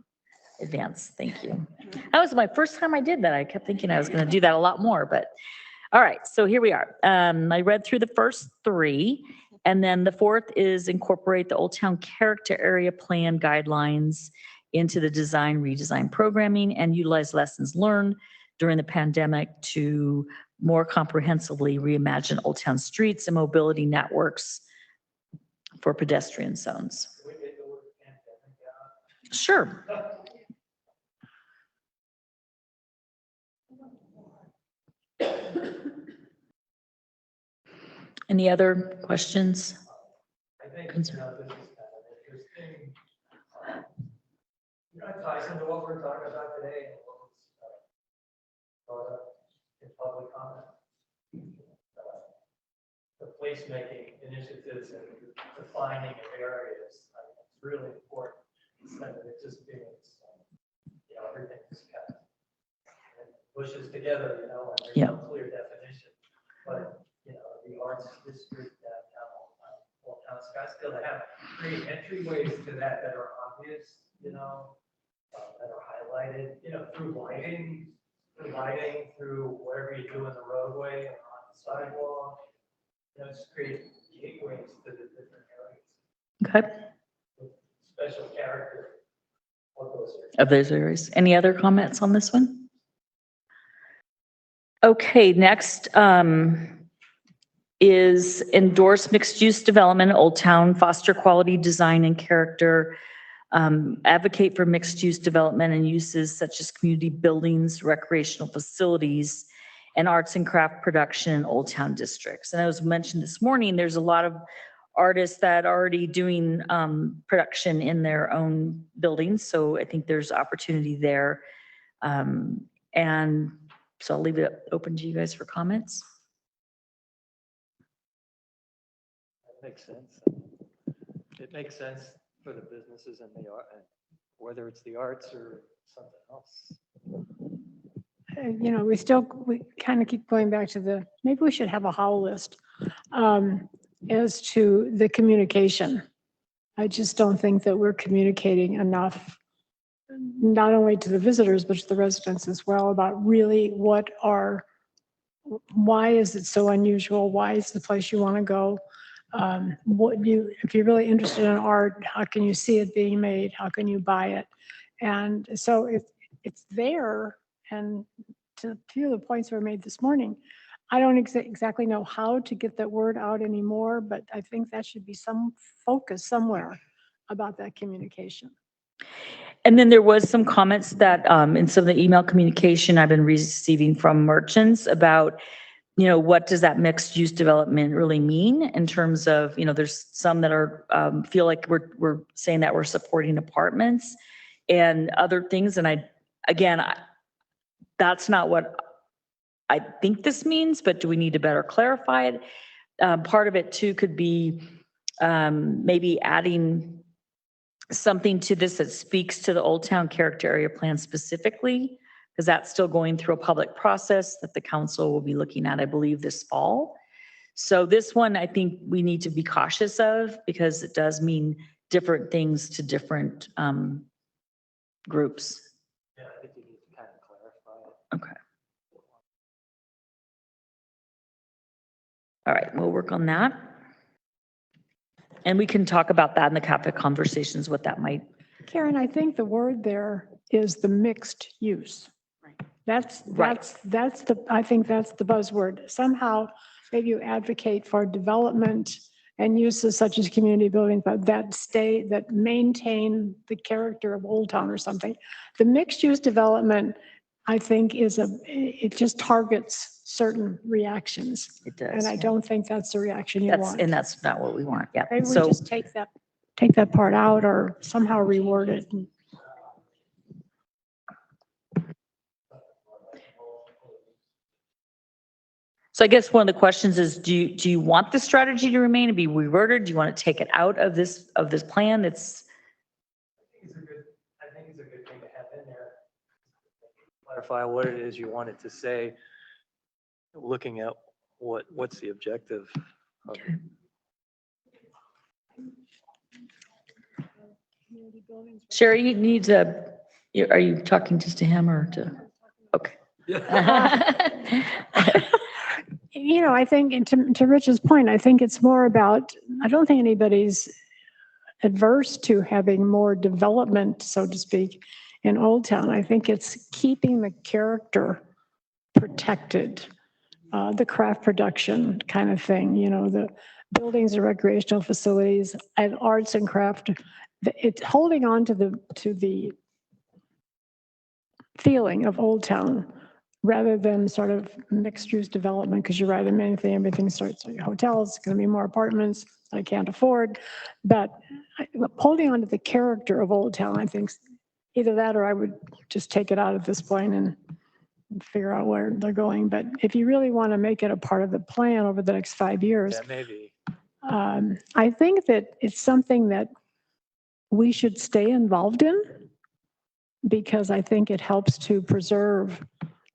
advance. Thank you. That was my first time I did that. I kept thinking I was going to do that a lot more, but all right. So here we are. I read through the first three, and then the fourth is incorporate the Old Town Character Area Plan guidelines into the redesign programming and utilize lessons learned during the pandemic to more comprehensively reimagine Old Town streets and mobility networks for pedestrian zones. Sure. Any other questions? I think this is kind of interesting. It ties into what we're talking about today. In public comment. The placemaking initiatives and defining of areas, I think it's really important. Instead of it just being, everything is kind of bushes together, and there's no clear definition. But, the arts district downtown, Old Town Scottsdale, they have create entryways to that are obvious, that are highlighted, through whatever you do in the roadway and on the sidewalk. Just create gateways to the different areas, Okay, with special character of those areas. of those areas. Any other comments on this one? Okay, next is endorse mixed-use development, Old Town, foster quality design and character, advocate for mixed-use development and uses such as community buildings, recreational facilities, and arts and craft production in Old Town districts. And as mentioned this morning, there's a lot of artists that are already doing production in their own buildings. So I think there's opportunity there. And so I'll leave it open to you guys for comments. That makes sense. It makes sense for the businesses and the art, and whether it's the arts or something else. You know, we kind of keep going back to maybe we should have a how list as to the communication. I just don't think that we're communicating enough, not only to the visitors, but to the residents as well, about really why is it so unusual? Why is the place you want to go? If you're really interested in art, how can you see it being made? How can you buy it? And so it's there. And to a few of the points were made this morning, I don't exactly know how to get that word out anymore, but I think that should be some focus somewhere about that communication. And then there was some comments that in some of the email communication I've been receiving from merchants about, what does that mixed use development really mean in terms of, there's some that are feel like we're saying that we're supporting apartments and other things. And that's not what I think this means, but do we need to better clarify it? Part of it too could be maybe adding something to this that speaks to the Old Town Character Area Plan specifically, because that's still going through a public process that the council will be looking at, I believe, this fall. So this one, I think we need to be cautious of because it does mean different things to different groups. Yeah, I think you need to kind of clarify it. Okay. All right, we'll work on that. And we can talk about that in the cafe conversations, what that might. Karen, I think the word there is the mixed use. I think that's the buzzword. Somehow, maybe you advocate for development and uses such as community building, but that maintain the character of Old Town or something. The mixed use development, I think, it just targets certain reactions. It does. And I don't think that's the reaction you want. And that's not what we want. Yeah. Maybe we So just take that part out or somehow reword it. I guess one of the questions is, do you want the strategy to remain and be reverted? Do you want to take it out of this plan? I think it's a good thing to have in there. Clarify what it is you want it to say, looking at what's the objective of it. Okay. Sherry, are you talking just to him or to? Okay. I think, and to Rich's point, I think it's more about, I don't think anybody's adverse to having more development, so to speak, in Old Town. I think it's keeping the character protected, the craft production kind of thing, the buildings and recreational facilities and arts and craft. It's holding on to the feeling of Old Town rather than sort of mixed use development, because you're right, in everything starts like hotels, it's going to be more apartments I can't afford. But holding on to the character of Old Town, I think either that or I would just take it out at this point and figure out where they're going. But if you really want to make it a part of the plan over the next 5 years, Yeah, maybe. I think that it's something that we should stay involved in, because I think it helps to preserve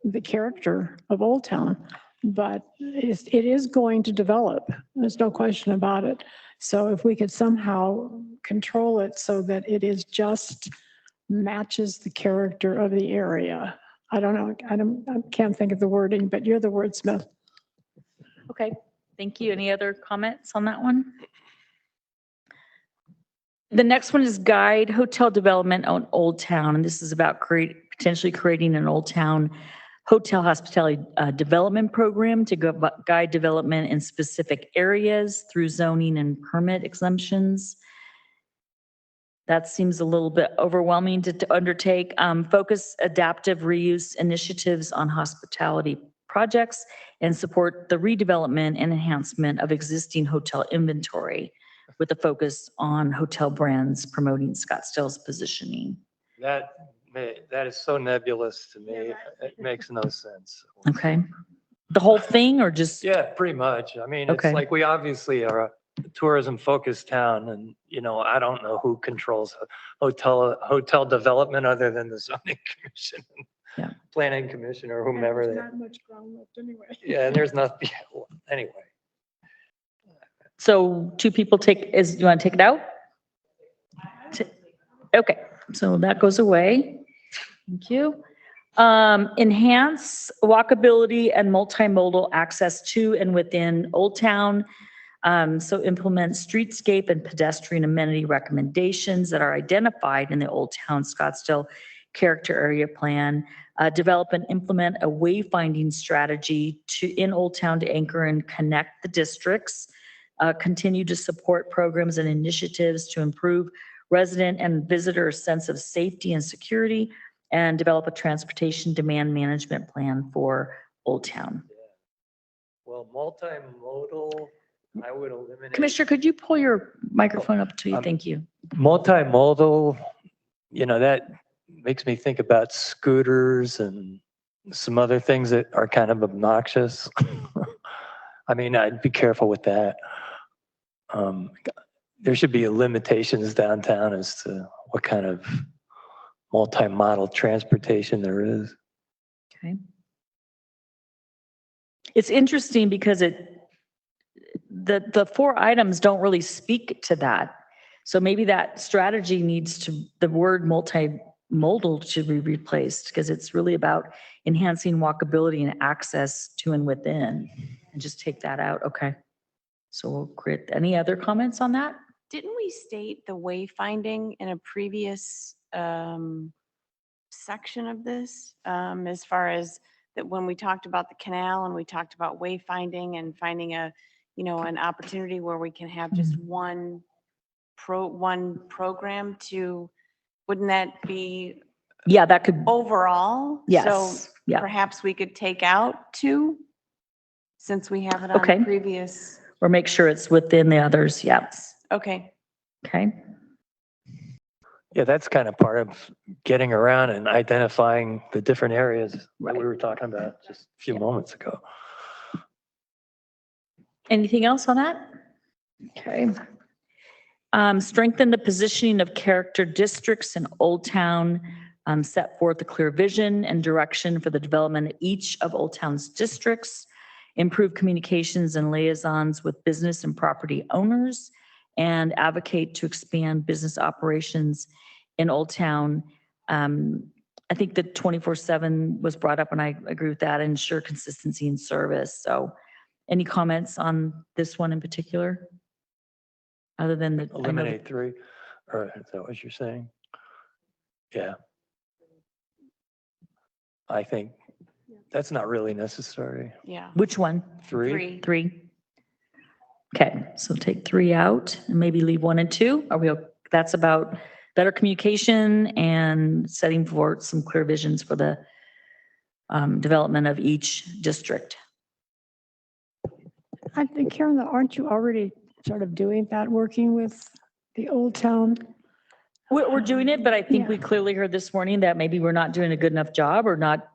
the character of Old Town. But it is going to develop. There's no question about it. So if we could somehow control it so that it is just matches the character of the area. I don't know, I can't think of the wording, but you're the wordsmith. Okay, thank you. Any other comments on that one? The next one is guide hotel development on Old Town, and this is about potentially creating an Old Town hotel hospitality development program to guide development in specific areas through zoning and permit exemptions. That seems a little bit overwhelming to undertake. Focus adaptive reuse initiatives on hospitality projects and support the redevelopment and enhancement of existing hotel inventory with a focus on hotel brands promoting Scottsdale's positioning. That is so nebulous to me. It makes no sense. Okay. The whole thing or just? Yeah, pretty much. I mean, it's Okay. like we obviously are a tourism focused town and, I don't know who controls hotel development other than the zoning commission. Yeah. Planning commission or whomever. There's not much ground left anyway. Yeah, and there's nothing, anyway. So two people you want to take it out? Okay, so that goes away. Thank you. Enhance walkability and multimodal access to and within Old Town. So implement streetscape and pedestrian amenity recommendations that are identified in the Old Town Scottsdale Character Area Plan. Develop and implement a wayfinding strategy in Old Town to anchor and connect the districts. Continue to support programs and initiatives to improve resident and visitor sense of safety and security, and develop a transportation demand management plan for Old Town. Well, multimodal, I would eliminate. Commissioner, could you pull your microphone up to you? Thank you. Multimodal, that makes me think about scooters and some other things that are kind of obnoxious. I mean, I'd be careful with that. There should be limitations downtown as to what kind of multi-modal transportation there is. Okay. It's interesting because the four items don't really speak to that. So maybe that strategy the word multimodal should be replaced because it's really about enhancing walkability and access to and within, and just take that out. Okay. So we'll create, any other comments on that? Didn't we state the wayfinding in a previous section of this? As far as that when we talked about the canal and we talked about wayfinding and finding an opportunity where we can have just one program wouldn't that be Yeah, that could, overall? yes, So yeah. perhaps we could take out 2 since we have it on Okay. the previous. Or make sure it's within the others. Yes. Okay. Okay. Yeah, that's kind of part of getting around and identifying the different areas that we were talking about just a few moments ago. Anything else on that? Okay. Strengthen the positioning of character districts in Old Town. Set forth a clear vision and direction for the development of each of Old Town's districts. Improve communications and liaisons with business and property owners, and advocate to expand business operations in Old Town. I think that 24/7 was brought up, and I agree with that. Ensure consistency in service. So, any comments on this one in particular? Other than the Eliminate 3, or is that what you're saying? Yeah. I think that's not really necessary. Yeah. Which one? 3? 3. Okay, so take 3 out and maybe leave 1 and 2. That's about better communication and setting forth some clear visions for the development of each district. I think, Karen, aren't you already sort of doing that, working with the Old Town? We're doing it, but I think Yeah. we clearly heard this morning that maybe we're not doing a good enough job or not,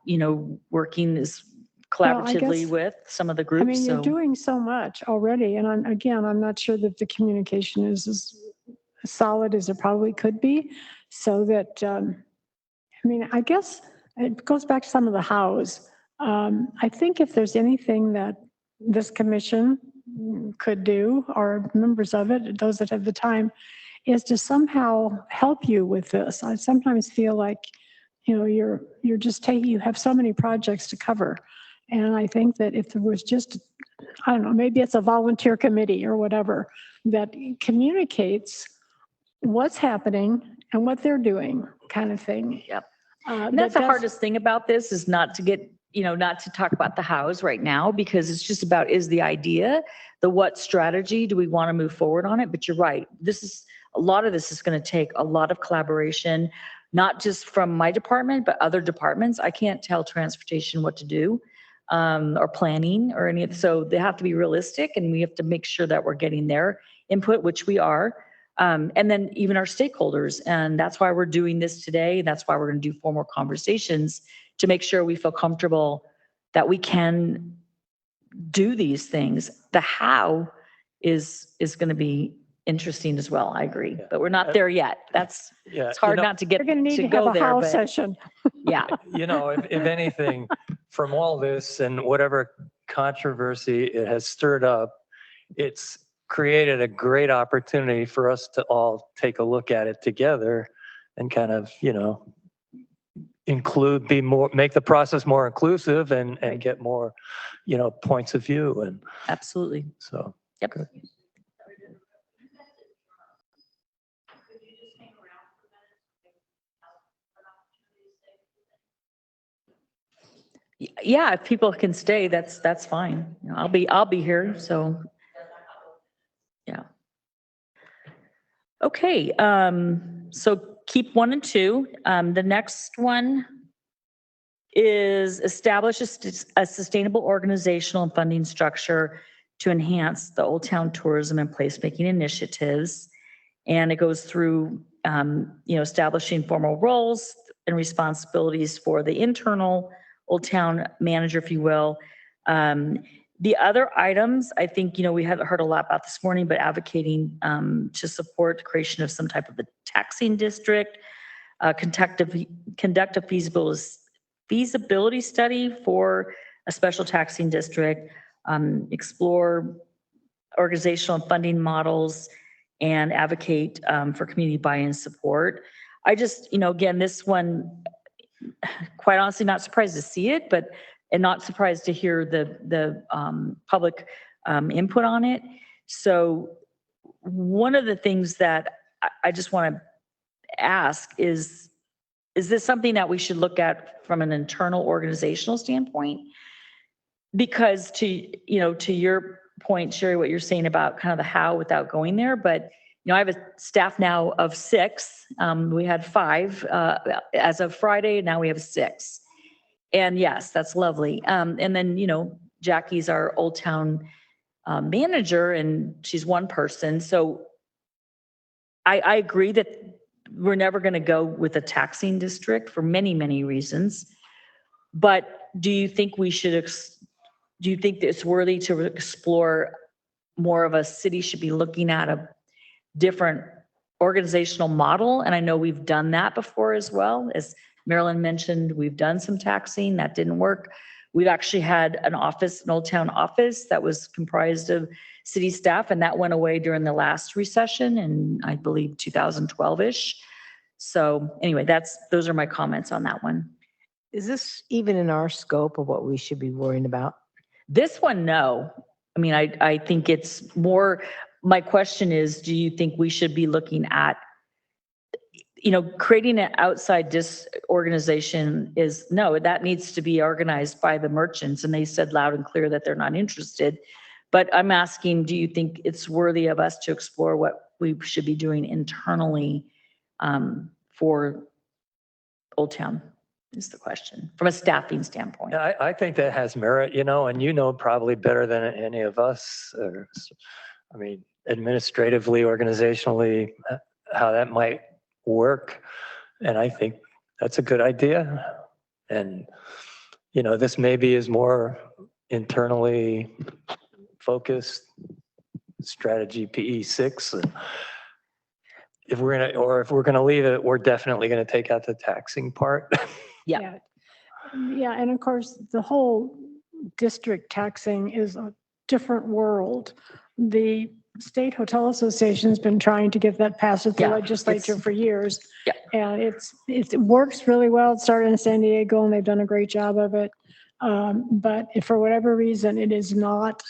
working as collaboratively guess- with some of the I groups. mean, you're So doing so much already, and I'm not sure that the communication is as solid as it probably could be, so that, I guess it goes back to some of the hows. I think if there's anything that this commission could do, or members of it, those that have the time, is to somehow help you with this. I sometimes feel like, you're just taking, you have so many projects to cover. And I think that if there was just, I don't know, maybe it's a volunteer committee or whatever that communicates what's happening and what they're doing kind of thing. Yep. And that's the hardest thing about this is not to get, not to talk about the hows right now, because it's just about is the idea, the what strategy do we want to move forward on it? But you're right. A lot of this is going to take a lot of collaboration, not just from my department, but other departments. I can't tell transportation what to do, or planning or any of, so they have to be realistic, and we have to make sure that we're getting their input, which we are. And then even our stakeholders. And that's why we're doing this today. That's why we're going to do formal conversations to make sure we feel comfortable that we can do these things. The how is going to be interesting as well. I agree, but we're not there yet. It's hard not to get We're going to need to have go a there, house but session. yeah. If anything, from all this and whatever controversy it has stirred up, it's created a great opportunity for us to all take a look at it together and kind of, make the process more inclusive and get more, points of view. And Absolutely. so, Yep. good. Yeah, if people can stay, that's fine. I'll be here. So yeah. Okay. So keep 1 and 2. The next one is establish a sustainable organizational and funding structure to enhance the Old Town tourism and placemaking initiatives. And it goes through, establishing formal roles and responsibilities for the internal Old Town manager, if you will. The other items, I think, we had heard a lot about this morning, but advocating to support the creation of some type of a taxing district, conduct a feasibility study for a special taxing district, explore organizational and funding models, and advocate for community buy-in support. I just, again, this one, quite honestly, not surprised to see it, and not surprised to hear the public input on it. So one of the things that I just want to ask is this something that we should look at from an internal organizational standpoint? Because to your point, Sherry, what you're saying about kind of the how without going there, but I have a staff now of 6. We had 5 as of Friday. Now we have 6. And yes, that's lovely. And then, Jackie's our Old Town manager, and she's one person. So I agree that we're never going to go with a taxing district for many, many reasons. But do you think do you think it's worthy to explore more of a city should be looking at a different organizational model? And I know we've done that before as well. As Marilyn mentioned, we've done some taxing. That didn't work. We've actually had an Old Town office that was comprised of city staff, and that went away during the last recession in, I believe, 2012-ish. So anyway, those are my comments on that one. Is this even in our scope of what we should be worrying about? This one, no. I mean, I think it's more, my question is, do you think we should be looking at, creating an outside organization no, that needs to be organized by the merchants. And they said loud and clear that they're not interested. But I'm asking, do you think it's worthy of us to explore what we should be doing internally for Old Town? Is the question from a staffing standpoint. Yeah, I think that has merit, and probably better than any of us. Administratively, organizationally, how that might work. And I think that's a good idea. And, this maybe is more internally focused strategy PE6. And if we're gonna leave it, we're definitely gonna take out the taxing part. Yeah. Yeah, and of course, the whole district taxing is a different world. The State Hotel Association's been trying to get that passed at the Yeah, legislature it's- for years. Yeah. And it works really well. It started in San Diego and they've done a great job of it. But if for whatever reason, it's not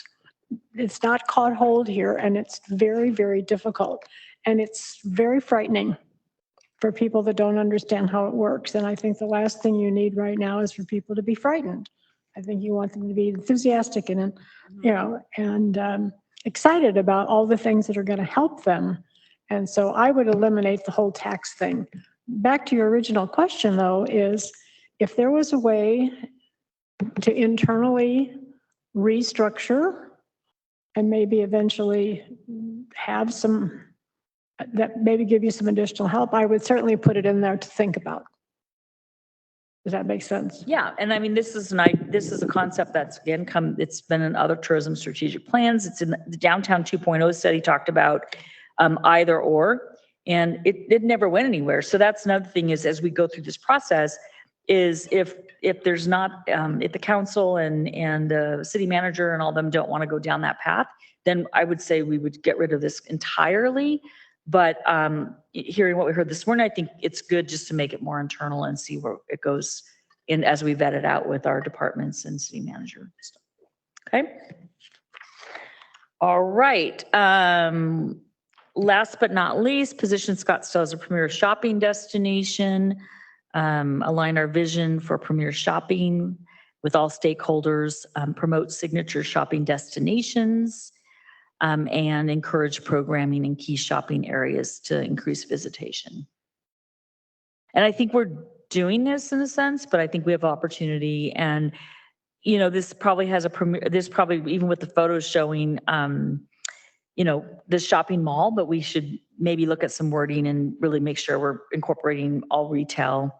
caught hold here and it's very, very difficult. And it's very frightening for people that don't understand how it works. And I think the last thing you need right now is for people to be frightened. I think you want them to be enthusiastic and, excited about all the things that are going to help them. And so I would eliminate the whole tax thing. Back to your original question though, is if there was a way to internally restructure and maybe eventually have some, that maybe give you some additional help, I would certainly put it in there to think about. Does that make sense? Yeah, and I mean, this is a concept that's again it's been in other tourism strategic plans. It's in the Downtown 2.0 study talked about either or, and it never went anywhere. So that's another thing is as we go through this process is if there's not, if the council and the city manager and all them don't want to go down that path, then I would say we would get rid of this entirely. But hearing what we heard this morning, I think it's good just to make it more internal and see where it goes in as we vet it out with our departments and city manager. Okay. All right. Last but not least, position Scottsdale as a premier shopping destination. Align our vision for premier shopping with all stakeholders. Promote signature shopping destinations. And encourage programming in key shopping areas to increase visitation. And I think we're doing this in a sense, but I think we have opportunity and, this probably has this probably even with the photos showing, the shopping mall, but we should maybe look at some wording and really make sure we're incorporating all retail,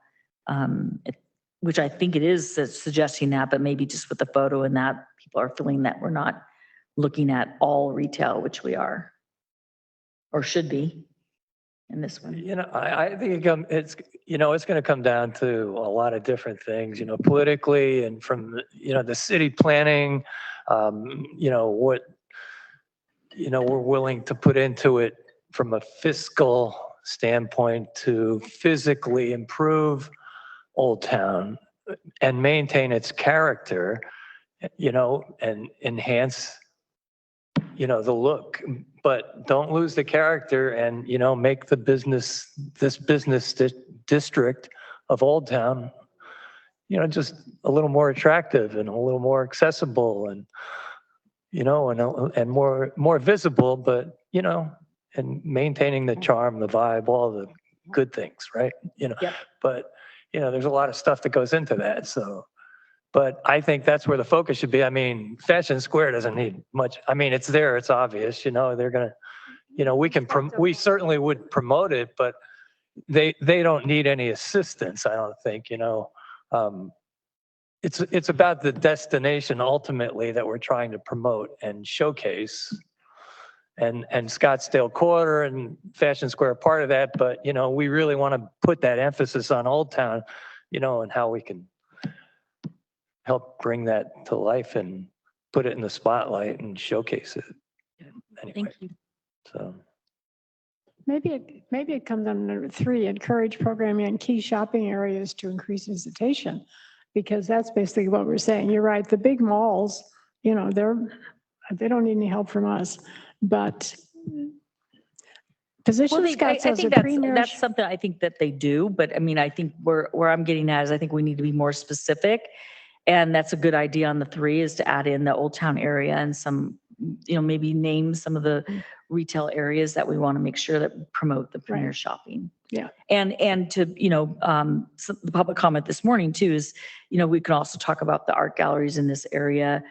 which I think it is suggesting that, but maybe just with the photo and that people are feeling that we're not looking at all retail, which we are, or should be in this one. I think it's going to come down to a lot of different things, politically and from, the city planning, what, we're willing to put into it from a fiscal standpoint to physically improve Old Town and maintain its character, and enhance the look, but don't lose the character and, make this business district of Old Town, just a little more attractive and a little more accessible and, and more visible, but, and maintaining the charm, the vibe, all the good things, right? Yep. But, there's a lot of stuff that goes into that. So, but I think that's where the focus should be. I mean, Fashion Square doesn't need much. I mean, it's there, it's obvious, they're going to, we certainly would promote it, but they don't need any assistance, I don't think, it's about the destination ultimately that we're trying to promote and showcase. And Scottsdale Quarter and Fashion Square are part of that, but we really want to put that emphasis on Old Town, and how we can help bring that to life and put it in the spotlight and showcase it. Anyway, Thank you. so. Maybe it comes under 3, encourage programming in key shopping areas to increase visitation, because that's basically what we're saying. You're right. The big malls, they don't need any help from us, but position Well, Scottsdale I as a think premier. that's something I think that they do, but I mean, I think where I'm getting at is I think we need to be more specific. And that's a good idea on the 3 is to add in the Old Town area and some, maybe name some of the retail areas that we want to make sure that promote the premier shopping. Yeah. And to, the public comment this morning too is, we can also talk about the art galleries in this area.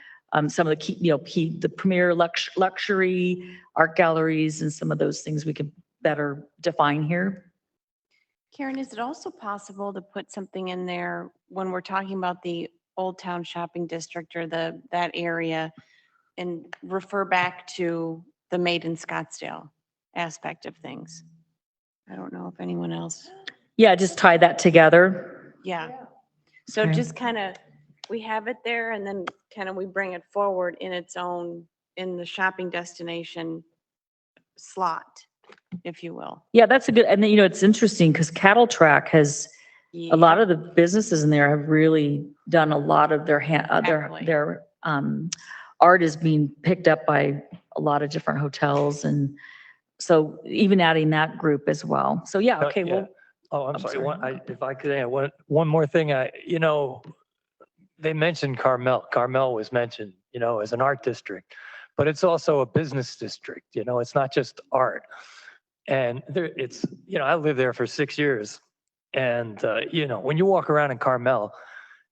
Some of the key, the premier luxury art galleries and some of those things we could better define here. Karen, is it also possible to put something in there when we're talking about the Old Town Shopping District or that area and refer back to the Made in Scottsdale aspect of things? I don't know if anyone else. Yeah, just tie that together. Yeah. So Okay. just kind of, we have it there and then kind of we bring it forward in its own, in the shopping destination slot, if you will. Yeah, that's a good, and then, it's interesting because Cattle Track has, a lot of the businesses in there have really done a lot of their Exactly. their art is being picked up by a lot of different hotels, and so even adding that group as well. So yeah, okay, Yeah. well, Oh, I'm I'm sorry. sorry. If I could add one more thing, they mentioned Carmel. Carmel was mentioned, as an art district, but it's also a business district. It's not just art. And I lived there for 6 years. And, when you walk around in Carmel,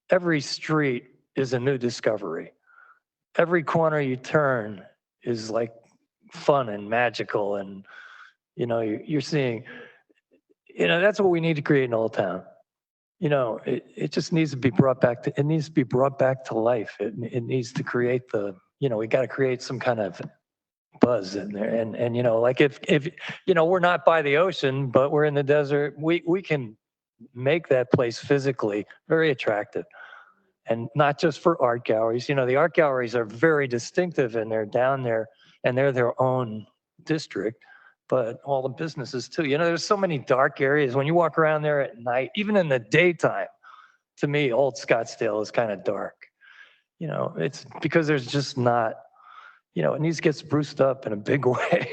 every street is a new discovery. Every corner you turn is like fun and magical. And, you're seeing, that's what we need to create in Old Town. It just needs to be brought back to, it needs to be brought back to life. It needs to create we got to create some kind of buzz in there. And like if, we're not by the ocean, but we're in the desert, we can make that place physically very attractive. And not just for art galleries. The art galleries are very distinctive and they're down there and they're their own district, but all the businesses too. There's so many dark areas. When you walk around there at night, even in the daytime, to me, Old Scottsdale is kind of dark. It's because there's just not, it needs to get spruced up in a big way.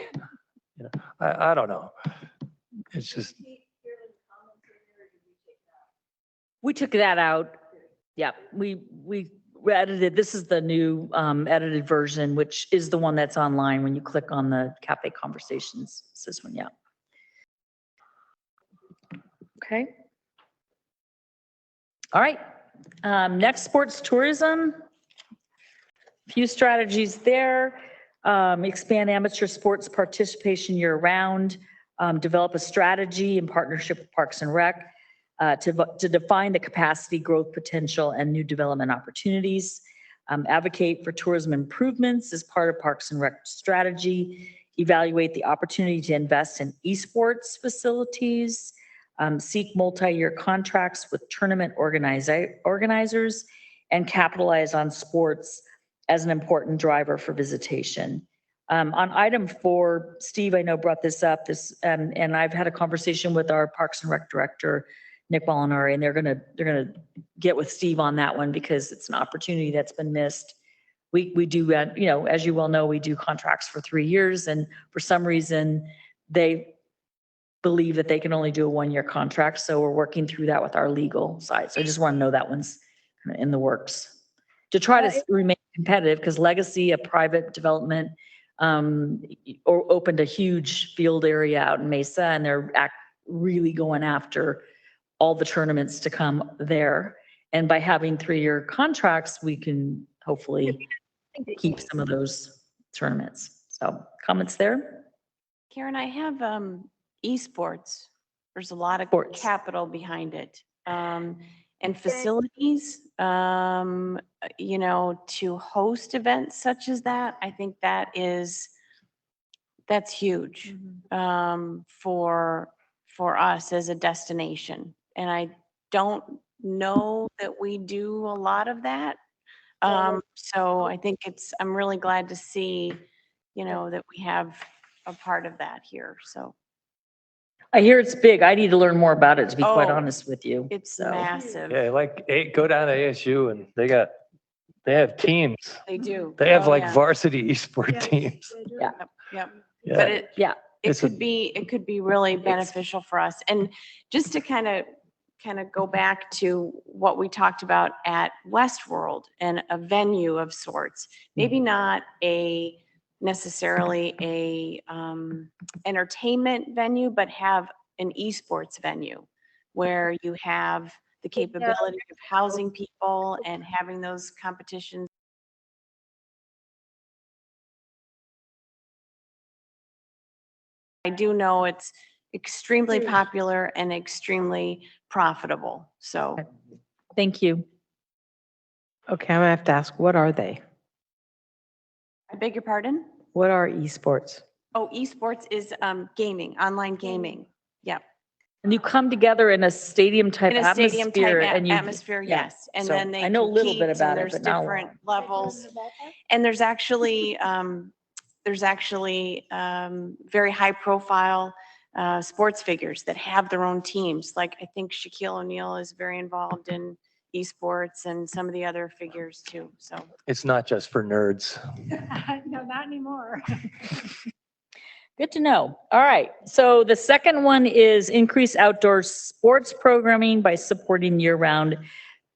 I don't know. It's just. We took that out. Yeah, we edited, this is the new edited version, which is the one that's online when you click on the Cafe Conversations. It's this one, yeah. Okay. All right. Next, sports tourism. Few strategies there. Expand amateur sports participation year round. Develop a strategy in partnership with Parks and Rec. To define the capacity, growth potential, and new development opportunities. Advocate for tourism improvements as part of Parks and Rec strategy. Evaluate the opportunity to invest in esports facilities. Seek multi-year contracts with tournament organizers and capitalize on sports as an important driver for visitation. On item 4, Steve, I know brought this up, and I've had a conversation with our Parks and Rec director, Nick Molinari, and they're gonna get with Steve on that one because it's an opportunity that's been missed. We do, as you well know, we do contracts for 3 years, and for some reason, they believe that they can only do a 1-year contract, so we're working through that with our legal side. So I just want to know that one's kind of in the works. To try to remain competitive, because Legacy, a private development, opened a huge field area out in Mesa, and they're really going after all the tournaments to come there. And by having 3-year contracts, we can hopefully keep some of those tournaments. So comments there? Karen, I have esports. There's a lot of Sports. capital behind it. And facilities, to host events such as that, I think that's huge for us as a destination. And I don't know that we do a lot of that. So I think I'm really glad to see, that we have a part of that here. So I hear it's big. I need to learn more about it, to be quite Oh, honest with you. it's So, massive. Yeah, go down to ASU and they have teams. They do. They have Oh, like yeah. varsity esport teams. yeah. Yep. Yeah. But it It's could be really beneficial for us. And just to kind of go back to what we talked about at Westworld and a venue of sorts, maybe not necessarily a entertainment venue, but have an esports venue where you have the capability of housing people and having those competitions. I do know it's extremely popular and extremely profitable. So Thank you. Okay, I'm gonna have to ask, what are they? I beg your pardon? What are esports? Oh, esports is gaming, online gaming. Yeah. And you come together in a stadium type In a stadium type atmosphere and you. atmosphere, yeah. yes. And So then they I know a little bit compete, about and it, there's but not a different lot. levels. And there's actually there's actually very high profile sports figures that have their own teams. Like I think Shaquille O'Neal is very involved in esports and some of the other figures too. So It's not just for nerds. No, not anymore. Good to know. All right. So the second one is increase outdoor sports programming by supporting year-round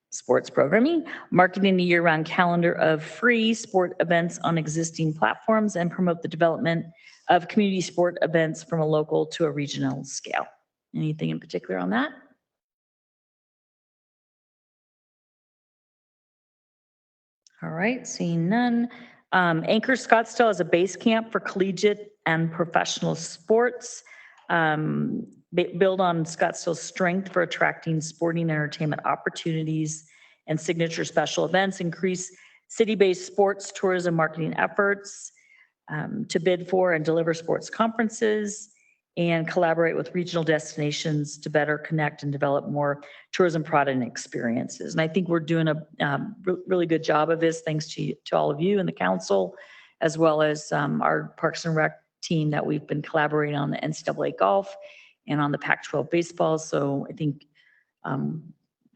sports programming, marketing a year-round calendar of free sport events on existing platforms, and promote the development of community sport events from a local to a regional scale. Anything in particular on that? All right, seeing none. Anchor Scottsdale as a base camp for collegiate and professional sports. Build on Scottsdale's strength for attracting sporting entertainment opportunities and signature special events. Increase city-based sports tourism marketing efforts to bid for and deliver sports conferences, and collaborate with regional destinations to better connect and develop more tourism product and experiences. And I think we're doing a really good job of this, thanks to all of you and the council, as well as our Parks and Rec team that we've been collaborating on the NCAA golf and on the Pac-12 baseball. So I think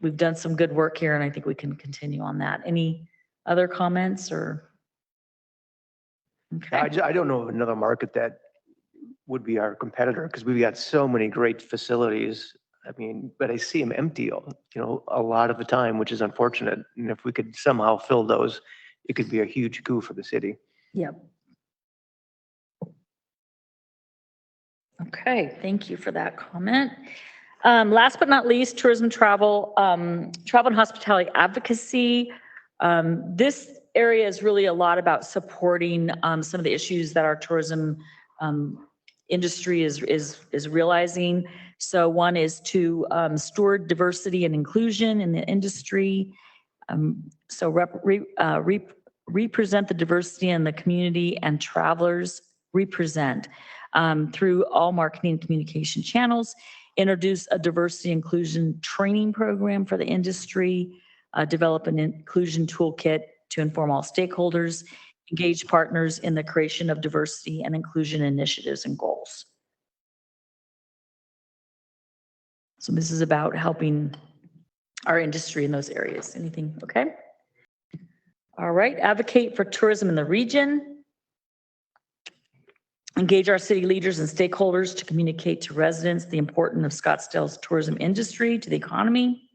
we've done some good work here, and I think we can continue on that. Any other comments or? Okay. I don't know of another market that would be our competitor because we've got so many great facilities. I mean, but I see them empty, a lot of the time, which is unfortunate. And if we could somehow fill those, it could be a huge coup for the city. Yep. Okay, thank you for that comment. Last but not least, tourism, travel, travel and hospitality advocacy. This area is really a lot about supporting some of the issues that our tourism industry is realizing. So one is to steward diversity and inclusion in the industry. So represent the diversity in the community and travelers represent through all marketing and communication channels. Introduce a diversity inclusion training program for the industry. Develop an inclusion toolkit to inform all stakeholders. Engage partners in the creation of diversity and inclusion initiatives and goals. So this is about helping our industry in those areas. Anything? Okay. All right. Advocate for tourism in the region. Engage our city leaders and stakeholders to communicate to residents the importance of Scottsdale's tourism industry to the economy.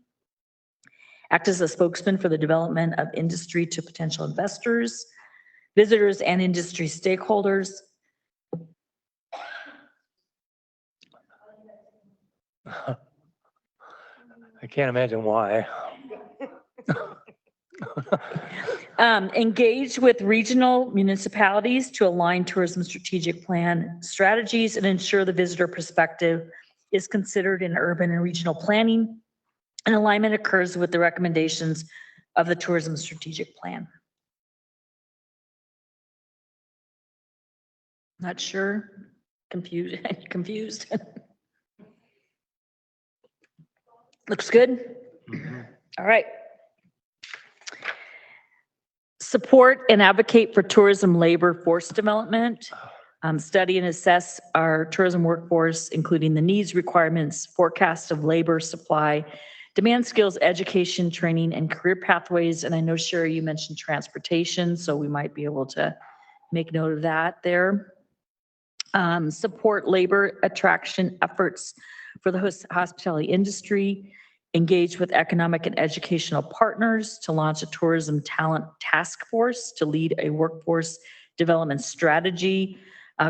Act as a spokesman for the development of industry to potential investors, visitors, and industry stakeholders. I can't imagine why. Engage with regional municipalities to align tourism strategic plan strategies and ensure the visitor perspective is considered in urban and regional planning, and alignment occurs with the recommendations of the tourism strategic plan. Not sure? Confused? Confused? Looks good? All right. Support and advocate for tourism labor force development. Study and assess our tourism workforce, including the needs, requirements, forecast of labor supply, demand, skills, education, training, and career pathways. And I know, Sherry, you mentioned transportation, so we might be able to make note of that there. Support labor attraction efforts for the hospitality industry. Engage with economic and educational partners to launch a tourism talent task force to lead a workforce development strategy.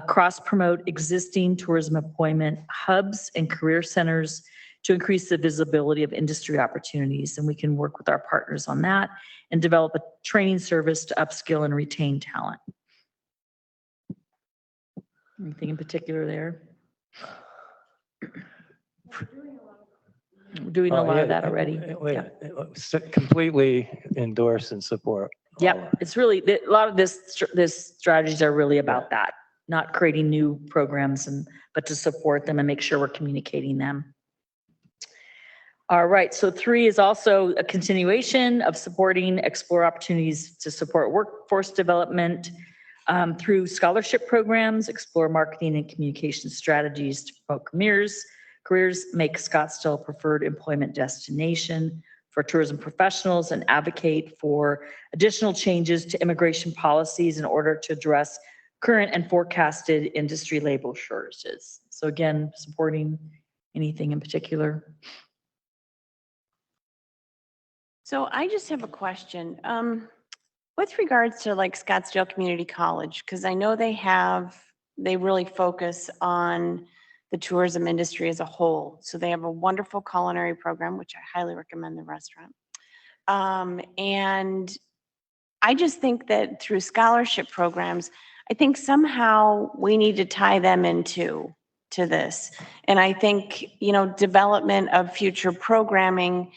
Cross-promote existing tourism employment hubs and career centers to increase the visibility of industry opportunities. And we can work with our partners on that and develop a training service to upskill and retain talent. Anything in particular there? We're doing a lot of that already. Completely endorse and support. Yep, it's really, a lot of this strategies are really about that, not creating new programs, but to support them and make sure we're communicating them. All right, so 3 is also a continuation of supporting explore opportunities to support workforce development, through scholarship programs, explore marketing and communication strategies to promote careers, make Scottsdale a preferred employment destination for tourism professionals, and advocate for additional changes to immigration policies in order to address current and forecasted industry labor shortages. So again, supporting anything in particular. So I just have a question. With regards to like Scottsdale Community College, because I know they really focus on the tourism industry as a whole. So they have a wonderful culinary program, which I highly recommend the restaurant. And I just think that through scholarship programs, I think somehow we need to tie them into this. And I think, development of future programming,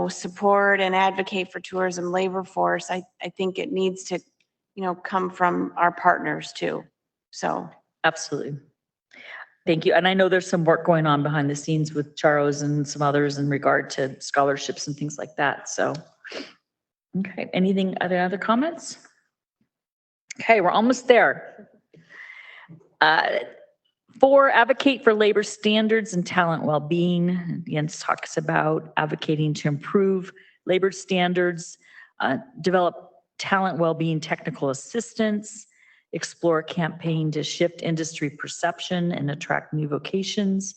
support and advocate for tourism labor force, I think it needs to, come from our partners too. So. Absolutely. Thank you. And I know there's some work going on behind the scenes with Charos and some others in regard to scholarships and things like that. So, okay. Anything, other comments? Okay, we're almost there. 4, advocate for labor standards and talent well-being. Again, it talks about advocating to improve labor standards, develop talent well-being technical assistance, explore a campaign to shift industry perception and attract new vocations,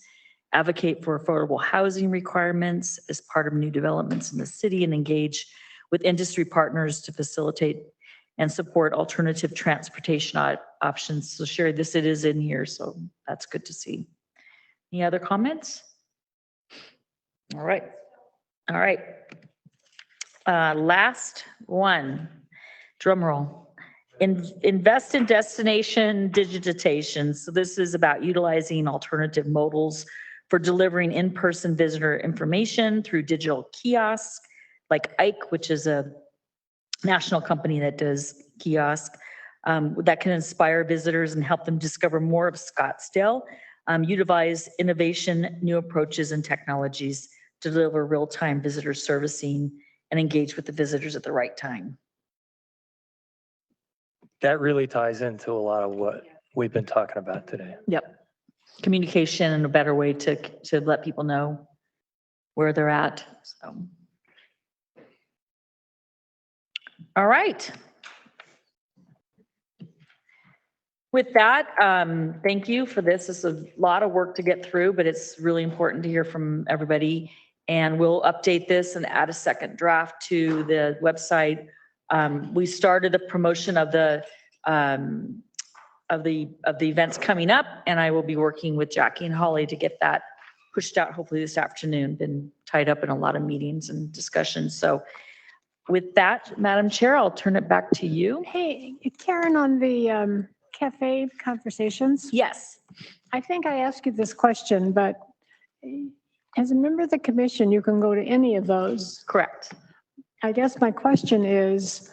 advocate for affordable housing requirements as part of new developments in the city, and engage with industry partners to facilitate and support alternative transportation options. So Sherry, it is in here, so that's good to see. Any other comments? All right. Last one, drum roll. Invest in destination digitization. So this is about utilizing alternative modals for delivering in-person visitor information through digital kiosks like Ike, which is a national company that does kiosk that can inspire visitors and help them discover more of Scottsdale, utilize innovation, new approaches and technologies to deliver real-time visitor servicing and engage with the visitors at the right time. That really ties into a lot of what we've been talking about today. Yep. Communication and a better way to let people know where they're at. So. All right. With that, thank you for this. This is a lot of work to get through, but it's really important to hear from everybody. And we'll update this and add a second draft to the website. We started the promotion of the events coming up, and I will be working with Jackie and Holly to get that pushed out hopefully this afternoon. Been tied up in a lot of meetings and discussions. So with that, Madam Chair, I'll turn it back to you. Hey, Karen, on the cafe conversations. Yes. I think I asked you this question, but as a member of the commission, you can go to any of those. Correct. I guess my question is,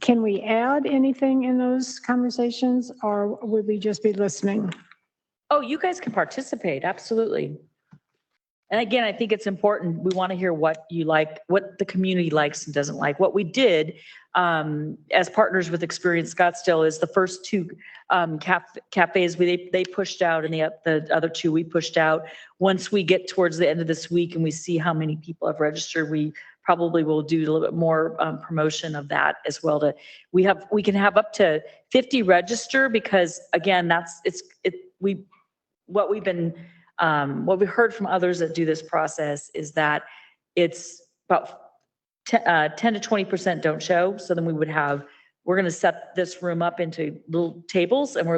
can we add anything in those conversations, or would we just be listening? Oh, you guys can participate. Absolutely. And again, I think it's important. We want to hear what you like, what the community likes and doesn't like. What we did as partners with Experience Scottsdale is the first 2 cafes they pushed out, and the other 2 we pushed out. Once we get towards the end of this week and we see how many people have registered, we probably will do a little bit more promotion of that as well. We can have up to 50 register, because again, what we've heard from others that do this process is that it's about 10 to 20% don't show. So then we're going to set this room up into little tables, and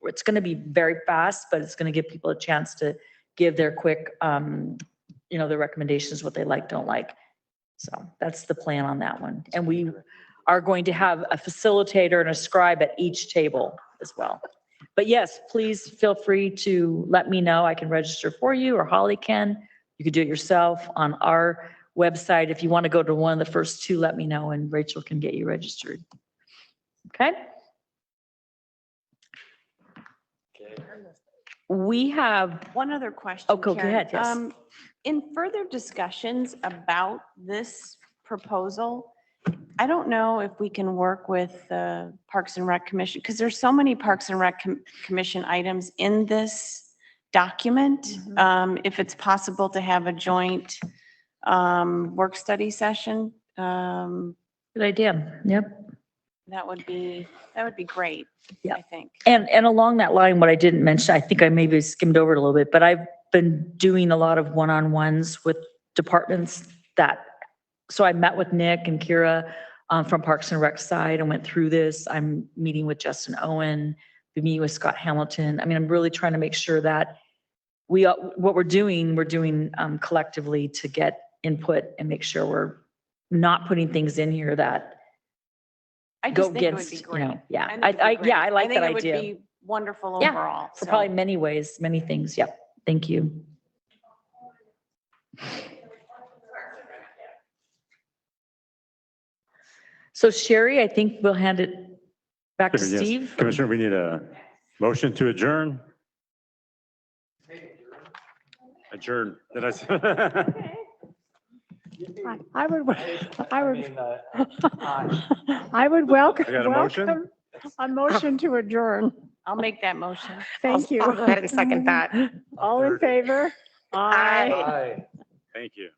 it's going to be very fast, but it's going to give people a chance to give their quick, their recommendations, what they like, don't like. So that's the plan on that one. And we are going to have a facilitator and a scribe at each table as well. But yes, please feel free to let me know. I can register for you, or Holly can. You can do it yourself on our website. If you want to go to one of the first 2, let me know, and Rachel can get you registered. Okay? We have One other question. Oh, go Karen. ahead, yes. In further discussions about this proposal, I don't know if we can work with the Parks and Rec Commission, because there's so many Parks and Rec Commission items in this document. If it's possible to have a joint work study session, Good idea. Yep. that would be great, Yeah. I think. And along that line, what I didn't mention, I think I maybe skimmed over it a little bit, but I've been doing a lot of one-on-ones with departments so I met with Nick and Kira from Parks and Rec side and went through this. I'm meeting with Justin Owen, been meeting with Scott Hamilton. I mean, I'm really trying to make sure that what we're doing collectively to get input and make sure we're not putting things in here that I go just think it would be against, great. yeah. think it'd be I great. like that I think idea. it would be wonderful Yeah, overall. for so. probably many ways, many things. Yep. Thank you. So Sherry, I think we'll hand it back to Yes. Steve. Commissioner, we need a motion to adjourn. Adjourn. Did I say? I would welcome, I got a motion? welcome a motion to adjourn. I'll make that motion. Thank you. I'll go ahead and second that. All in favor? Aye. Thank you.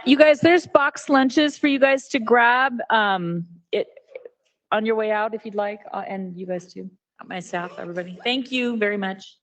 You guys, there's box lunches for you guys to grab, it on your way out if you'd like, and you guys too, my staff, everybody. Thank you very much.